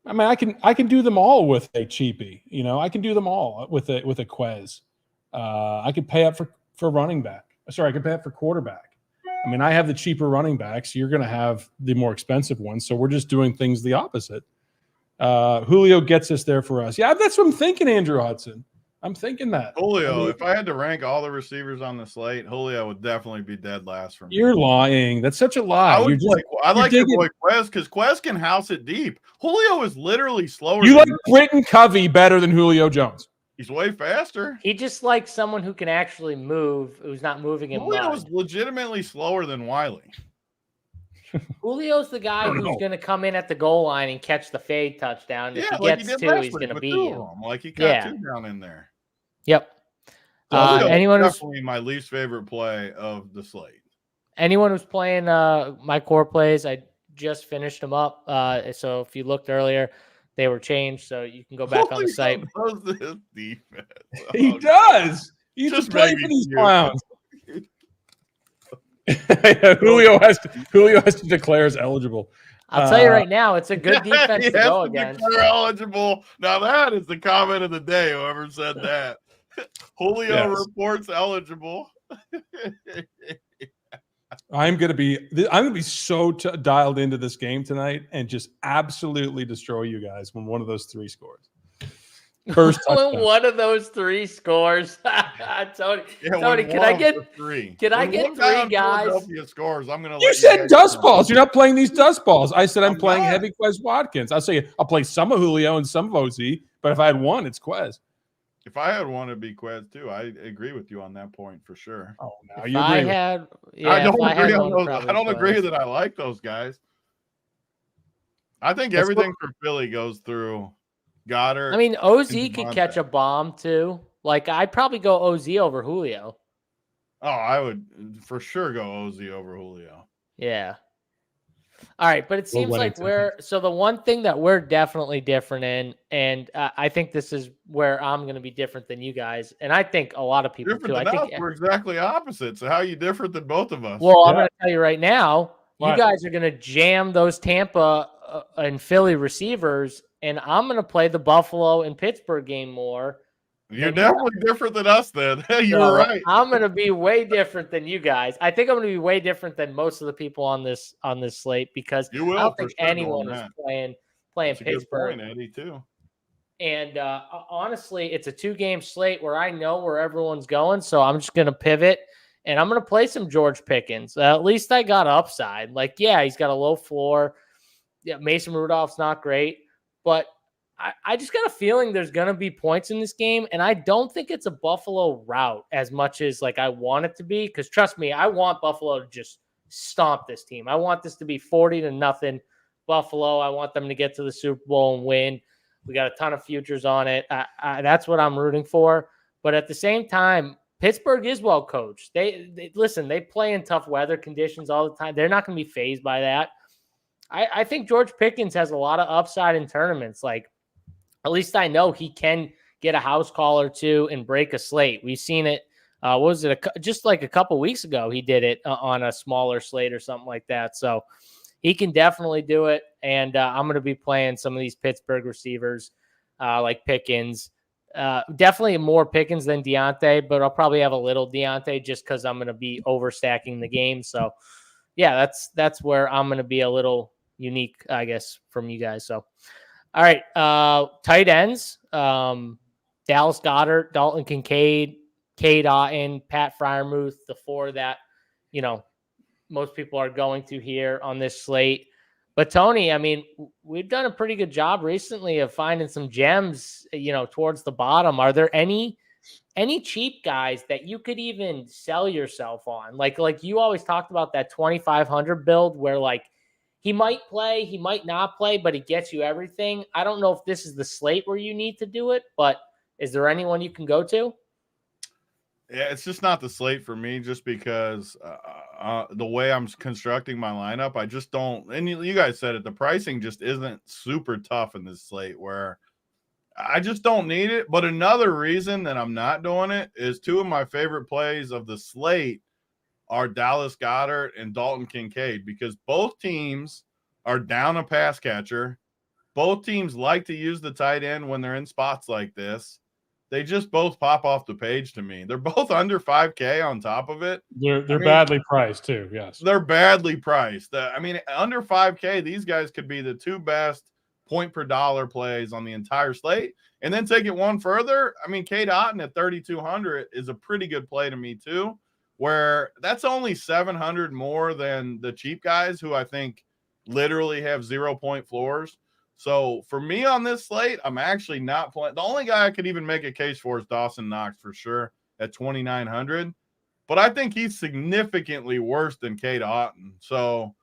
I mean, I can do them all with a cheapie. I can do them all with a Quez. I could pay up for running back. Sorry, I could pay up for quarterback. I mean, I have the cheaper running backs. You're going to have the more expensive ones. So we're just doing things the opposite. Julio gets us there for us. Yeah, that's what I'm thinking, Andrew Hudson. I'm thinking that. Julio, if I had to rank all the receivers on the slate, Julio would definitely be dead last for me. You're lying. That's such a lie. I like your boy Quez because Quez can house it deep. Julio is literally slower. You like Britton Covey better than Julio Jones. He's way faster. He just likes someone who can actually move, who's not moving in Julio mud. is legitimately slower than Wiley. Julio's the guy who's going to come in at the goal line and catch the fade touchdown. If he gets 2, he's going to beat you. Like he got 2 down in there. Yep. Anyone definitely my least favorite play of the slate. Anyone who's playing my core plays, I just finished them up. So if you looked earlier, they were changed. So you can go back on the site. This defense. He does. He's just playing for these clowns. Julio has to declare as eligible. I'll tell you right now, it's a good defense to go against. Declare eligible. Now that is the comment of the day. Whoever said that. Julio reports eligible. I'm gonna be so dialed into this game tonight and just absolutely destroy you guys when one of those 3 scores. First touchdown. One of those 3 scores. Tony, can I get 3? Can I get 3 guys? Scores. I'm gonna. You said dust balls. You're not playing these dust balls. I said I'm playing heavy Quez Watkins. I'll play some of Julio and some of OZ, but if I had one, it's Quez. If I had one, it'd be Quez too. I agree with you on that point for sure. Oh, now you agree. I don't agree that I like those guys. I think everything for Philly goes through Goddard. I mean, OZ could catch a bomb too. Like I'd probably go OZ over Julio. Oh, I would for sure go OZ over Julio. Yeah. All right, but it seems like the one thing that we're definitely different in, and I think this is where I'm going to be different than you guys, and I think a lot of people Different too. than I think us, we're exactly opposite. So how are you different than both of us? Well, I'm going to tell you right now, What? you guys are going to jam those Tampa and Philly receivers, and I'm going to play the Buffalo and Pittsburgh game more. You're definitely different than us then. You So were right. I'm going to be way different than you guys. I think I'm going to be way different than most of the people on this slate because You will, I don't for think sure, anyone is playing That's a Pittsburgh. good point, Eddie, too. And honestly, it's a 2-game slate where I know where everyone's going, so I'm just going to pivot. And I'm going to play some George Pickens. At least I got upside. Like, yeah, he's got a low floor. Yeah, Mason Rudolph's not great. But I just got a feeling there's going to be points in this game. And I don't think it's a Buffalo rout as much as, like, I want it to be. Because, trust me, I want Buffalo to just stomp this team. I want this to be 40-0 Buffalo. I want them to get to the Super Bowl and win. We got a ton of futures on it. That's what I'm rooting for. But at the same time, Pittsburgh is well coached. They listen, they play in tough weather conditions all the time. They're not going to be fazed by that. I think George Pickens has a lot of upside in tournaments. Like, at least I know he can get a house call or two and break a slate. We've seen it. What was it? Just like a couple weeks ago, he did it on a smaller slate or something like that. So he can definitely do it. And I'm going to be playing some of these Pittsburgh receivers like Pickens. Definitely more Pickens than Deontay, but I'll probably have a little Deontay just because I'm going to be overstacking the game. So, yeah, that's where I'm going to be a little unique, I guess, from you guys. So, all right, tight ends, Dallas Goedert, Dalton Kincaid, Cade Otton, Pat Freiermuth, the 4 that, most people are going to here on this slate. But Tony, I mean, we've done a pretty good job recently of finding some gems, towards the bottom. Are there any cheap guys that you could even sell yourself on? Like you always talked about that 2,500 build where like he might play, he might not play, but he gets you everything. I don't know if this is the slate where you need to do it, but is there anyone you can go to? Yeah, it's just not the slate for me just because the way I'm constructing my lineup, I just don't – and you guys said it, the pricing just isn't super tough in this slate where I just don't need it. But another reason that I'm not doing it is 2 of my favorite plays of the slate are Dallas Goedert and Dalton Kincaid because both teams are down a pass catcher. Both teams like to use the tight end when they're in spots like this. They just both pop off the page to me. They're both under 5K on top of it. They're badly priced too. Yes, they're badly priced. Under 5K, these guys could be the 2 best point per dollar plays on the entire slate. And then take it one further. Cade Otton at 3,200 is a pretty good play to me too, where that's only 700 more than the cheap guys who I think literally have 0-point floors. So for me on this slate, I'm actually not playing. The only guy I could even make a case for is Dawson Knox for sure at 2,900. But I think he's significantly worse than Cade Otton. So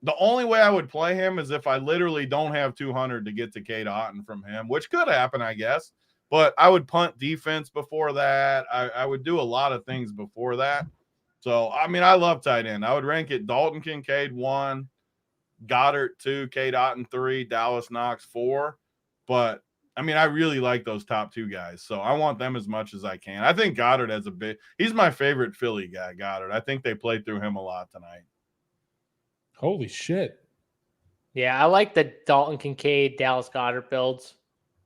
the only way I would play him is if I literally don't have 200 to get to Cade Otton from him, which could happen, I guess. But I would punt defense before that. I would do a lot of things before that. So, I love tight end. I would rank it Dalton Kincaid 1, Goddard 2, Cade Otton 3, Dallas Knox 4. But I really like those top 2 guys. So I want them as much as I can. I think Goddard has he's my favorite Philly guy, Goddard. I think they played through him a lot tonight. Holy shit. Yeah, I like the Dalton Kincaid, Dallas Goedert builds.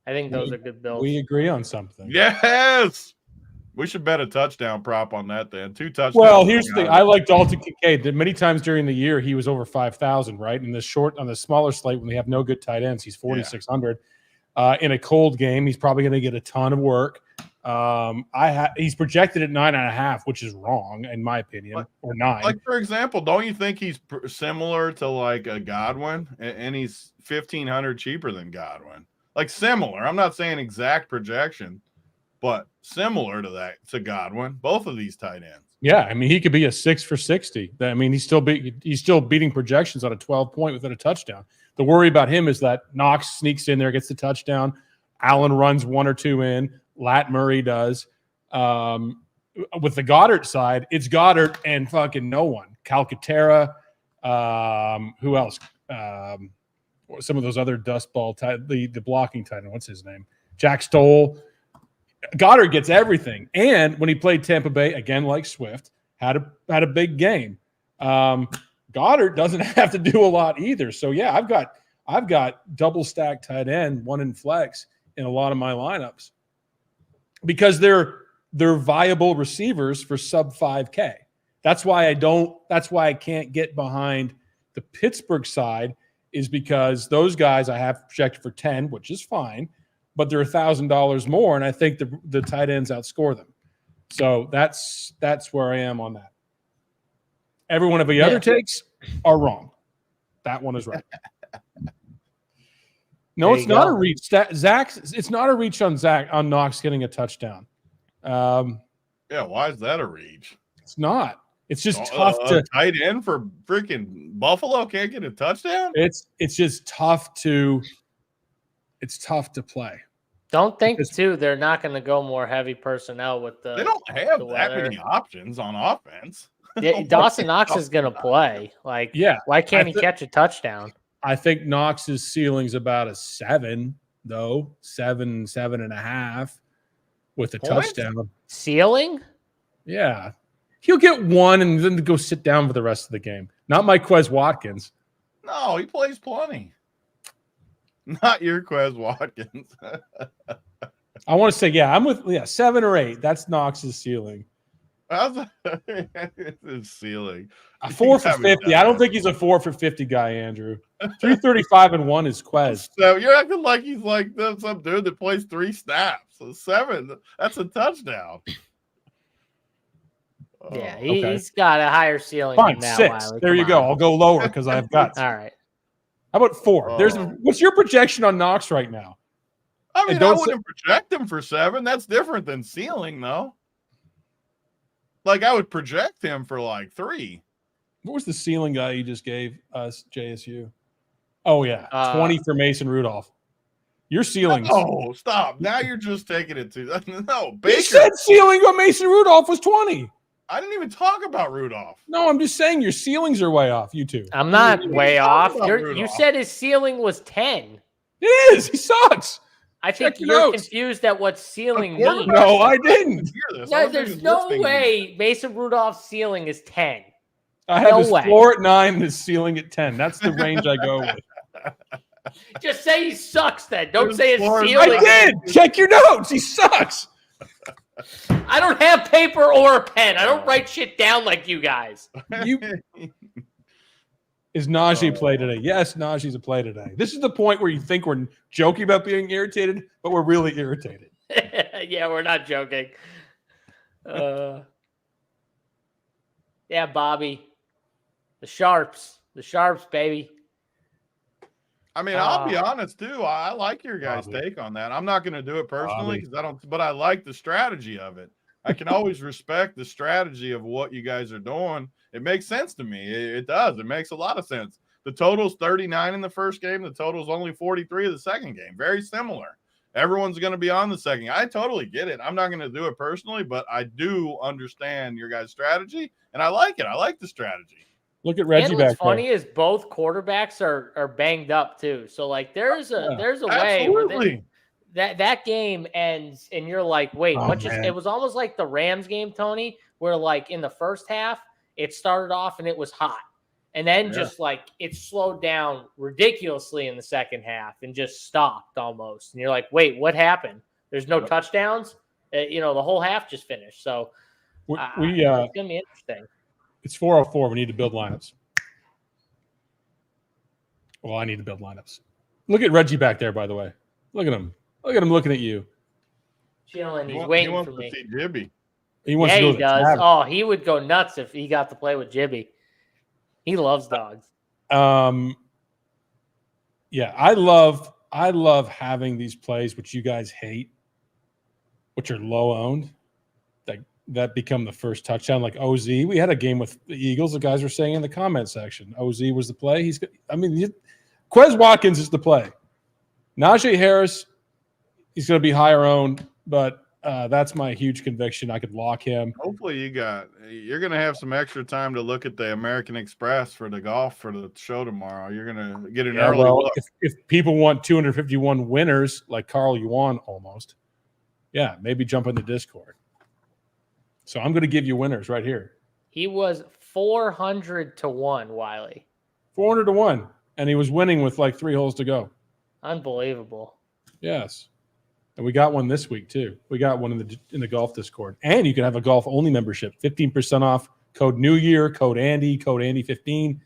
I think those are good builds. We agree on something. Yes. We should bet a touchdown prop on that then. 2 touchdowns. Well, here's the thing. I like Dalton Kincaid. Many times during the year, he was over 5,000, right? On the smaller slate, when they have no good tight ends, he's 4,600. In a cold game, he's probably going to get a ton of work. He's projected at 9.5, which is wrong in my opinion, or 9. Like for example, don't you think he's similar to like a Godwin, and he's 1,500 cheaper than Godwin? Like similar. I'm not saying exact projection, but similar to that to Godwin. Both of these tight ends. Yeah, he could be a 6 for 60. He's still beating projections on a 12-point without a touchdown. The worry about him is that Knox sneaks in there, gets the touchdown. Allen runs 1 or 2 in. Lat Murray does. With the Goddard side, it's Goddard and fucking no one. Calcaterra, Who else? Some of those other dust ball the blocking tight end. What's his name? Jack Stoll. Goddard gets everything. And when he played Tampa Bay, again, like Swift, had a big game. Goddard doesn't have to do a lot either. So yeah, I've got double stack tight end, one in flex in a lot of my lineups because they're viable receivers for sub 5K. That's why I can't get behind the Pittsburgh side, is because those guys I have projected for 10, which is fine, but they're $1,000 more, and I think the tight ends outscore them. So that's where I am on that. Every one of the other takes are wrong. That one is right. No, it's not a reach. It's not a reach on Knox getting a touchdown. Yeah, why is that a reach? It's not. It's just tough to tight end for freaking Buffalo can't get a touchdown. It's just tough to. It's tough to play. Don't think too. They're not going to go more heavy personnel with the. They don't have that many options on offense. Yeah, Dawson Knox is going to play. Like, yeah, why can't he catch a touchdown? I think Knox's ceiling's about a 7, though 7.5 with a touchdown. Ceiling? Yeah, he'll get one and then go sit down for the rest of the game. Not my Quez Watkins. No, he plays plenty. Not your Quez Watkins. I want to say, I'm with 7 or 8. That's Knox's ceiling. His ceiling. A 4 for 50. I don't think he's a 4 for 50 guy, Andrew. 335 and 1 is Quez. So you're acting like he's like some dude that plays 3 snaps. So 7, that's a touchdown. Yeah, he's got a higher ceiling. Fine, than that, 6. Wiley. There you go. I'll go lower because I've got. All right. How about 4? What's your projection on Knox right now? I mean, I wouldn't project him for 7. That's different than ceiling, though. Like, I would project him for like 3. What was the ceiling guy you just gave us, JSU? Oh, yeah. 20 for Mason Rudolph. Your ceiling. Oh, stop. Now you're just taking it to. No, Baker. You said ceiling on Mason Rudolph was 20. I didn't even talk about Rudolph. No, I'm just saying your ceilings are way off, you two. I'm not way off. You said his ceiling was 10. It is. He sucks. I think you're confused at what ceiling means. No, I didn't. No, there's no way Mason Rudolph's ceiling is 10. I have his floor at 9 and his ceiling at 10. That's the range I go with. Just say he sucks then. Don't say his ceiling. I did. Check your notes. He sucks. I don't have paper or a pen. I don't write shit down like you guys. Is Najee play today? Yes, Najee's a play today. This is the point where you think we're joking about being irritated, but we're really irritated. Yeah, we're not joking. Yeah, Bobby. The Sharps, baby. I mean, I'll be honest too. I like your guys' take on that. I'm not going to do it personally because I don't, but I like the strategy of it. I can always respect the strategy of what you guys are doing. It makes sense to me. It does. It makes a lot of sense. The total's 39 in the first game. The total's only 43 of the second game. Very similar. Everyone's going to be on the second. I totally get it. I'm not going to do it personally, but I do understand your guys' strategy, and I like it. I like the strategy. Look at Reggie back there. What's funny is both quarterbacks are banged up too. So like there's a way where that game ends and you're like, wait, what just? It was almost like the Rams game, Tony, where like in the first half it started off and it was hot, and then just like it slowed down ridiculously in the second half and just stopped almost. And you're like, wait, what happened? There's no touchdowns. The whole half just finished. So it's gonna be interesting. It's 4:04. We need to build lineups. Well, I need to build lineups. Look at Reggie back there, by the way. Look at him. Look at him looking at you. Chilling. He's waiting for me. He wants to see Jibby. He does. Oh, he would go nuts if he got to play with Jibby. He loves dogs. Yeah, I love having these plays which you guys hate, which are low owned. That become the first touchdown, like OZ. We had a game with the Eagles. The guys were saying in the comment section, OZ was the play. Quez Watkins is the play. Najee Harris, he's going to be higher owned, but That's my huge conviction. I could lock him. Hopefully you're going to have some extra time to look at the American Express for the golf for the show tomorrow. You're going to get an early look. If people want 251 winners like Carl Yuan almost, yeah, maybe jump in the Discord. So I'm going to give you winners right here. He was 400 to 1, Wiley. 400 to 1. And he was winning with like 3 holes to go. Unbelievable. Yes. And we got one this week too. We got one in the golf Discord. And you can have a golf only membership. 15% off. Code New Year, code Andy 15.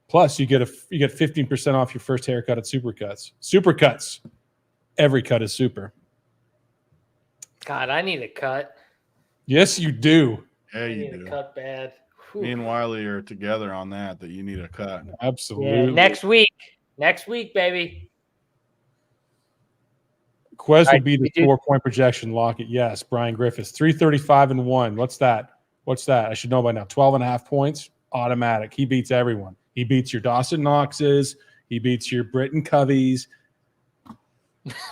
Plus you get 15% off your first haircut at Supercuts. Supercuts. Every cut is super. God, I need a cut. Yes, you do. Yeah, you need do. A cut bad. Whew. Me and Wiley are together on that you need a cut. Absolutely. Yeah, next week, baby. Quez will be the 4-point projection. Lock it. Yes. Brian Griffiths, 335-1. What's that? I should know by now. 12.5 points. Automatic. He beats everyone. He beats your Dawson Knoxes. He beats your Britton Coveys.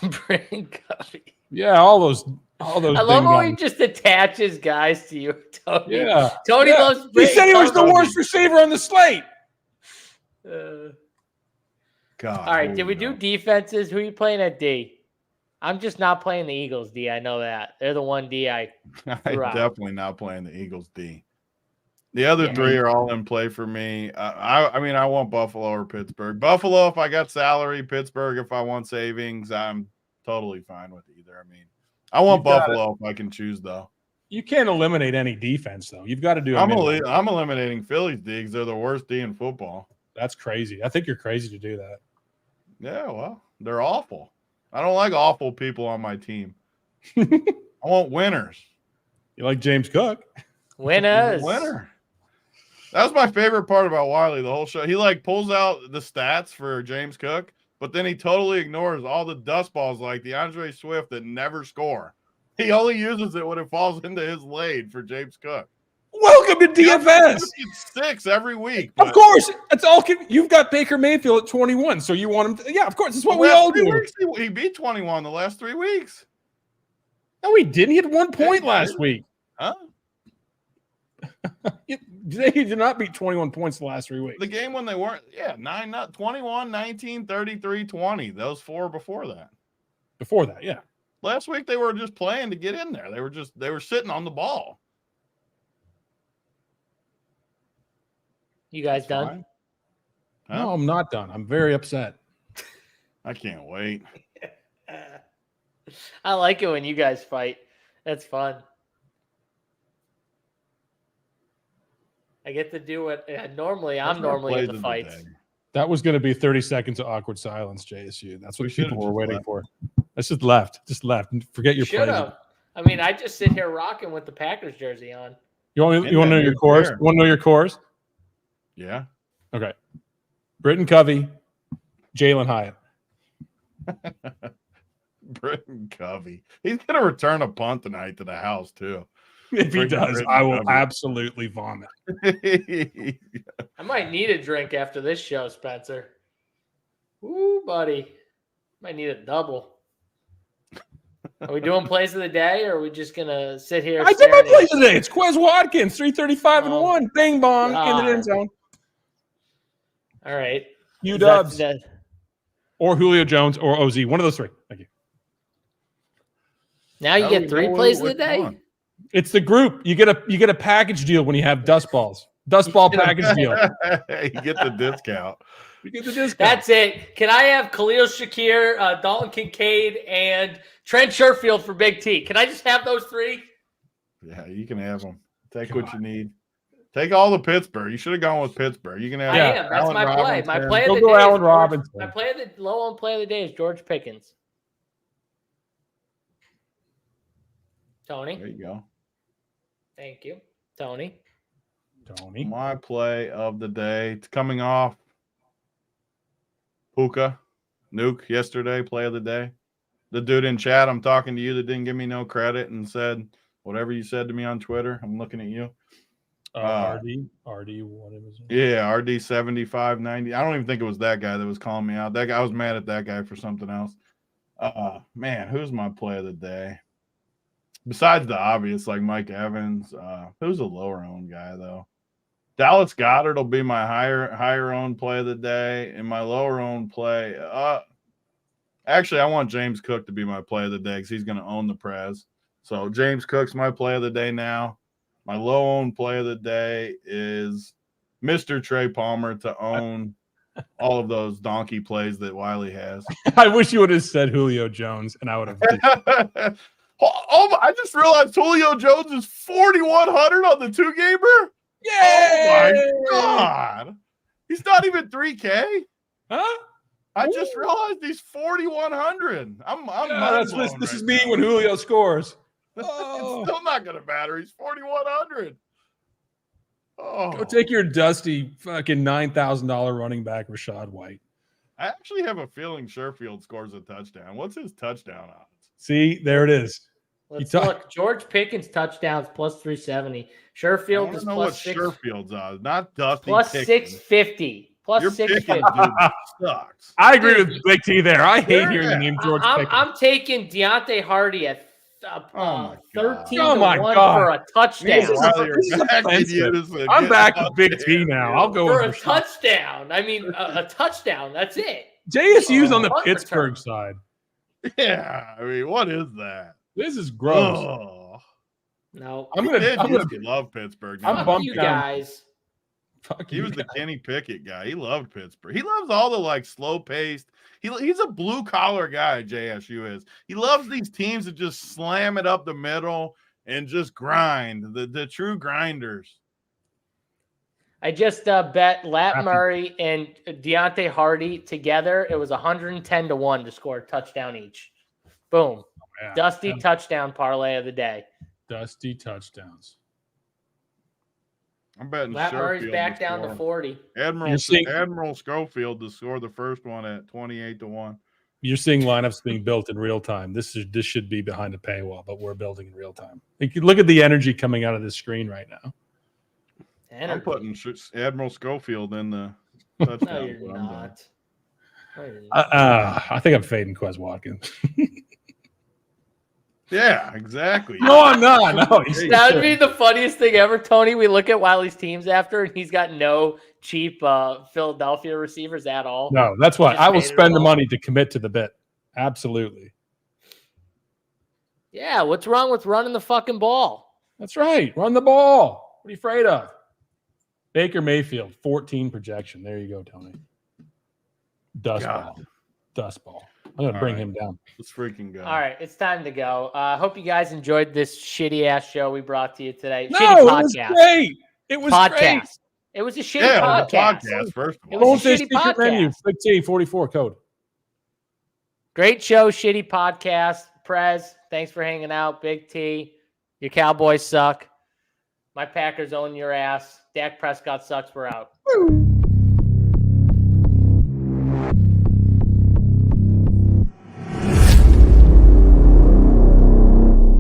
Britton Covey. Yeah, all those. I love how he just attaches guys to you, Tony. Yeah. Tony loves Britton. He said he was the worst receiver on the slate. God. All right. Did we do defenses? Who are you playing at D? I'm just not playing the Eagles D. I know that. They're the one D I'm definitely not playing the Eagles D. The other 3 are all in play for me. I mean, I want Buffalo or Pittsburgh. Buffalo if I got salary. Pittsburgh if I want savings. I'm totally fine with either. I mean, I want Buffalo if I can choose, though. You can't eliminate any defense, though. You've got to do. I'm eliminating Philly's D because they're the worst D in football. That's crazy. I think you're crazy to do that. Yeah, well, they're awful. I don't like awful people on my team. I want winners. You like James Cook? Winners. Winner. That was my favorite part about Wiley the whole show. He pulls out the stats for James Cook, but then he totally ignores all the dust balls like DeAndre Swift that never score. He only uses it when it falls into his lane for James Cook. Welcome to DFS. 6 every week. Of course, that's all. You've got Baker Mayfield at 21, so you want him to. Yeah, of course, that's what we all do. He beat 21 the last 3 weeks. No, he didn't. He had 1 point last week. Huh? He did not beat 21 points the last 3 weeks. The game when they weren't, 21, 19, 33, 20. Those 4 before that. Before that, yeah. Last week they were just playing to get in there. They were sitting on the ball. You guys done? Huh? No, I'm not done. I'm very upset. I can't wait. I like it when you guys fight. That's fun. I get to do it. Normally, I'm normally in the fights. That was going to be 30 seconds of awkward silence, JSU. That's what people were waiting for. That's just left. Forget your play. I mean, I just sit here rocking with the Packers jersey on. You want to know your cores? You want to know your cores? Yeah. Okay. Britton Covey, Jalen Hyatt. Britton Covey. He's going to return a punt tonight to the house, too. If he does, I will absolutely vomit. I might need a drink after this show, Spencer. Ooh, buddy. Might need a double. Are we doing plays of the day, or are we just going to sit here? I did my plays of the day. It's Quez Watkins, 335-1. Bing bong in the end zone. All right. U-Dubs. Or Julio Jones or OZ. One of those 3. Thank you. Now you get 3 plays of the day? It's the group. You get a package deal when you have dust balls. Dust ball package deal. You get the discount. You get the discount. That's it. Can I have Khalil Shakir, Dalton Kincaid, and Trent Sherfield for Big T? Can I just have those 3? Yeah, you can have them. Take what you need. Take all the Pittsburgh. You should have gone with Pittsburgh. You can have. I am. That's Allen my play. Robinson. My play of the day. Allen Robinson. My play of the low-on play of the day is George Pickens. Tony. There you go. Thank you, Tony. My play of the day. It's coming off Puka Nuke yesterday. Play of the day. The dude in chat, I'm talking to you, that didn't give me no credit and said whatever you said to me on Twitter. I'm looking at you. RD, what was it? Yeah, RD 7590. I don't even think it was that guy that was calling me out. That guy, I was mad at that guy for something else. Man, who's my play of the day? Besides the obvious, like Mike Evans, who's a lower owned guy though? Dallas Goedert will be my higher owned play of the day, and my lower owned play. Actually, I want James Cook to be my play of the day because he's going to own the Prez. So James Cook's my play of the day now. My low owned play of the day is Mr. Trey Palmer to own all of those donkey plays that Wiley has. I wish you would have said Julio Jones, and I would have. Oh, I just realized Julio Jones is 4,100 on the 2-gamer. Yeah! Oh my God. He's not even 3K. Huh? I just realized he's 4,100. This is me when Julio scores. It's still not going to matter. He's 4,100. Oh. Go take your dusty fucking $9,000 running back, Rachaad White. I actually have a feeling Sherfield scores a touchdown. What's his touchdown odds? See, there it is. Let's look. George Pickens touchdowns plus 370. Sherfield is plus Sherfield's odds, not Dusty plus Pickens. 650. Plus 650. Sucks. I agree with Big T there. I hate hearing the name George Pickens. I'm taking Deontay Hardy at 13 to 1 for a touchdown. I'm back with Big T now. I'll go for a touchdown. I mean, a touchdown. That's it. JSU's on the Pittsburgh side. Yeah, I mean, what is that? This is gross. Oh. No, I'm gonna love Pittsburgh. I'm bumping you guys. He was the Kenny Pickett guy. He loved Pittsburgh. He loves all the like slow paced. He's a blue collar guy. JSU is. He loves these teams that just slam it up the middle and just grind. The true grinders. I just bet Lat Murray and Deontay Hardy together. It was 110-1 to score a touchdown each. Boom. Yeah. Dusty touchdown parlay of the day. Dusty touchdowns. I'm betting Lat Murray's back down to 40. Admiral Schofield to score the first one at 28-1. You're seeing lineups being built in real time. This should be behind a paywall, but we're building in real time. Look at the energy coming out of this screen right now. I'm putting Admiral Schofield in the touchdown. No, you're not. I think I'm fading Quez Watkins. Yeah, exactly. No, I'm not. No, that would be the funniest thing ever, Tony. We look at Wiley's teams after, and he's got no cheap Philadelphia receivers at all. No, that's why I will spend the money to commit to the bet. Absolutely. Yeah, what's wrong with running the fucking ball? That's right. Run the ball. What are you afraid of? Baker Mayfield, 14 projection. There you go, Tony. Dust ball. I'm going to bring him down. Let's freaking go. All right, it's time to go. I hope you guys enjoyed this shitty-ass show we brought to you today. No, shitty podcast. It was great. It was great. It was a shitty podcast. First of all. It was a shitty podcast. Menu, Big T, 44 code. Great show, shitty podcast. Prez, thanks for hanging out. Big T, your Cowboys suck. My Packers own your ass. Dak Prescott sucks. We're out.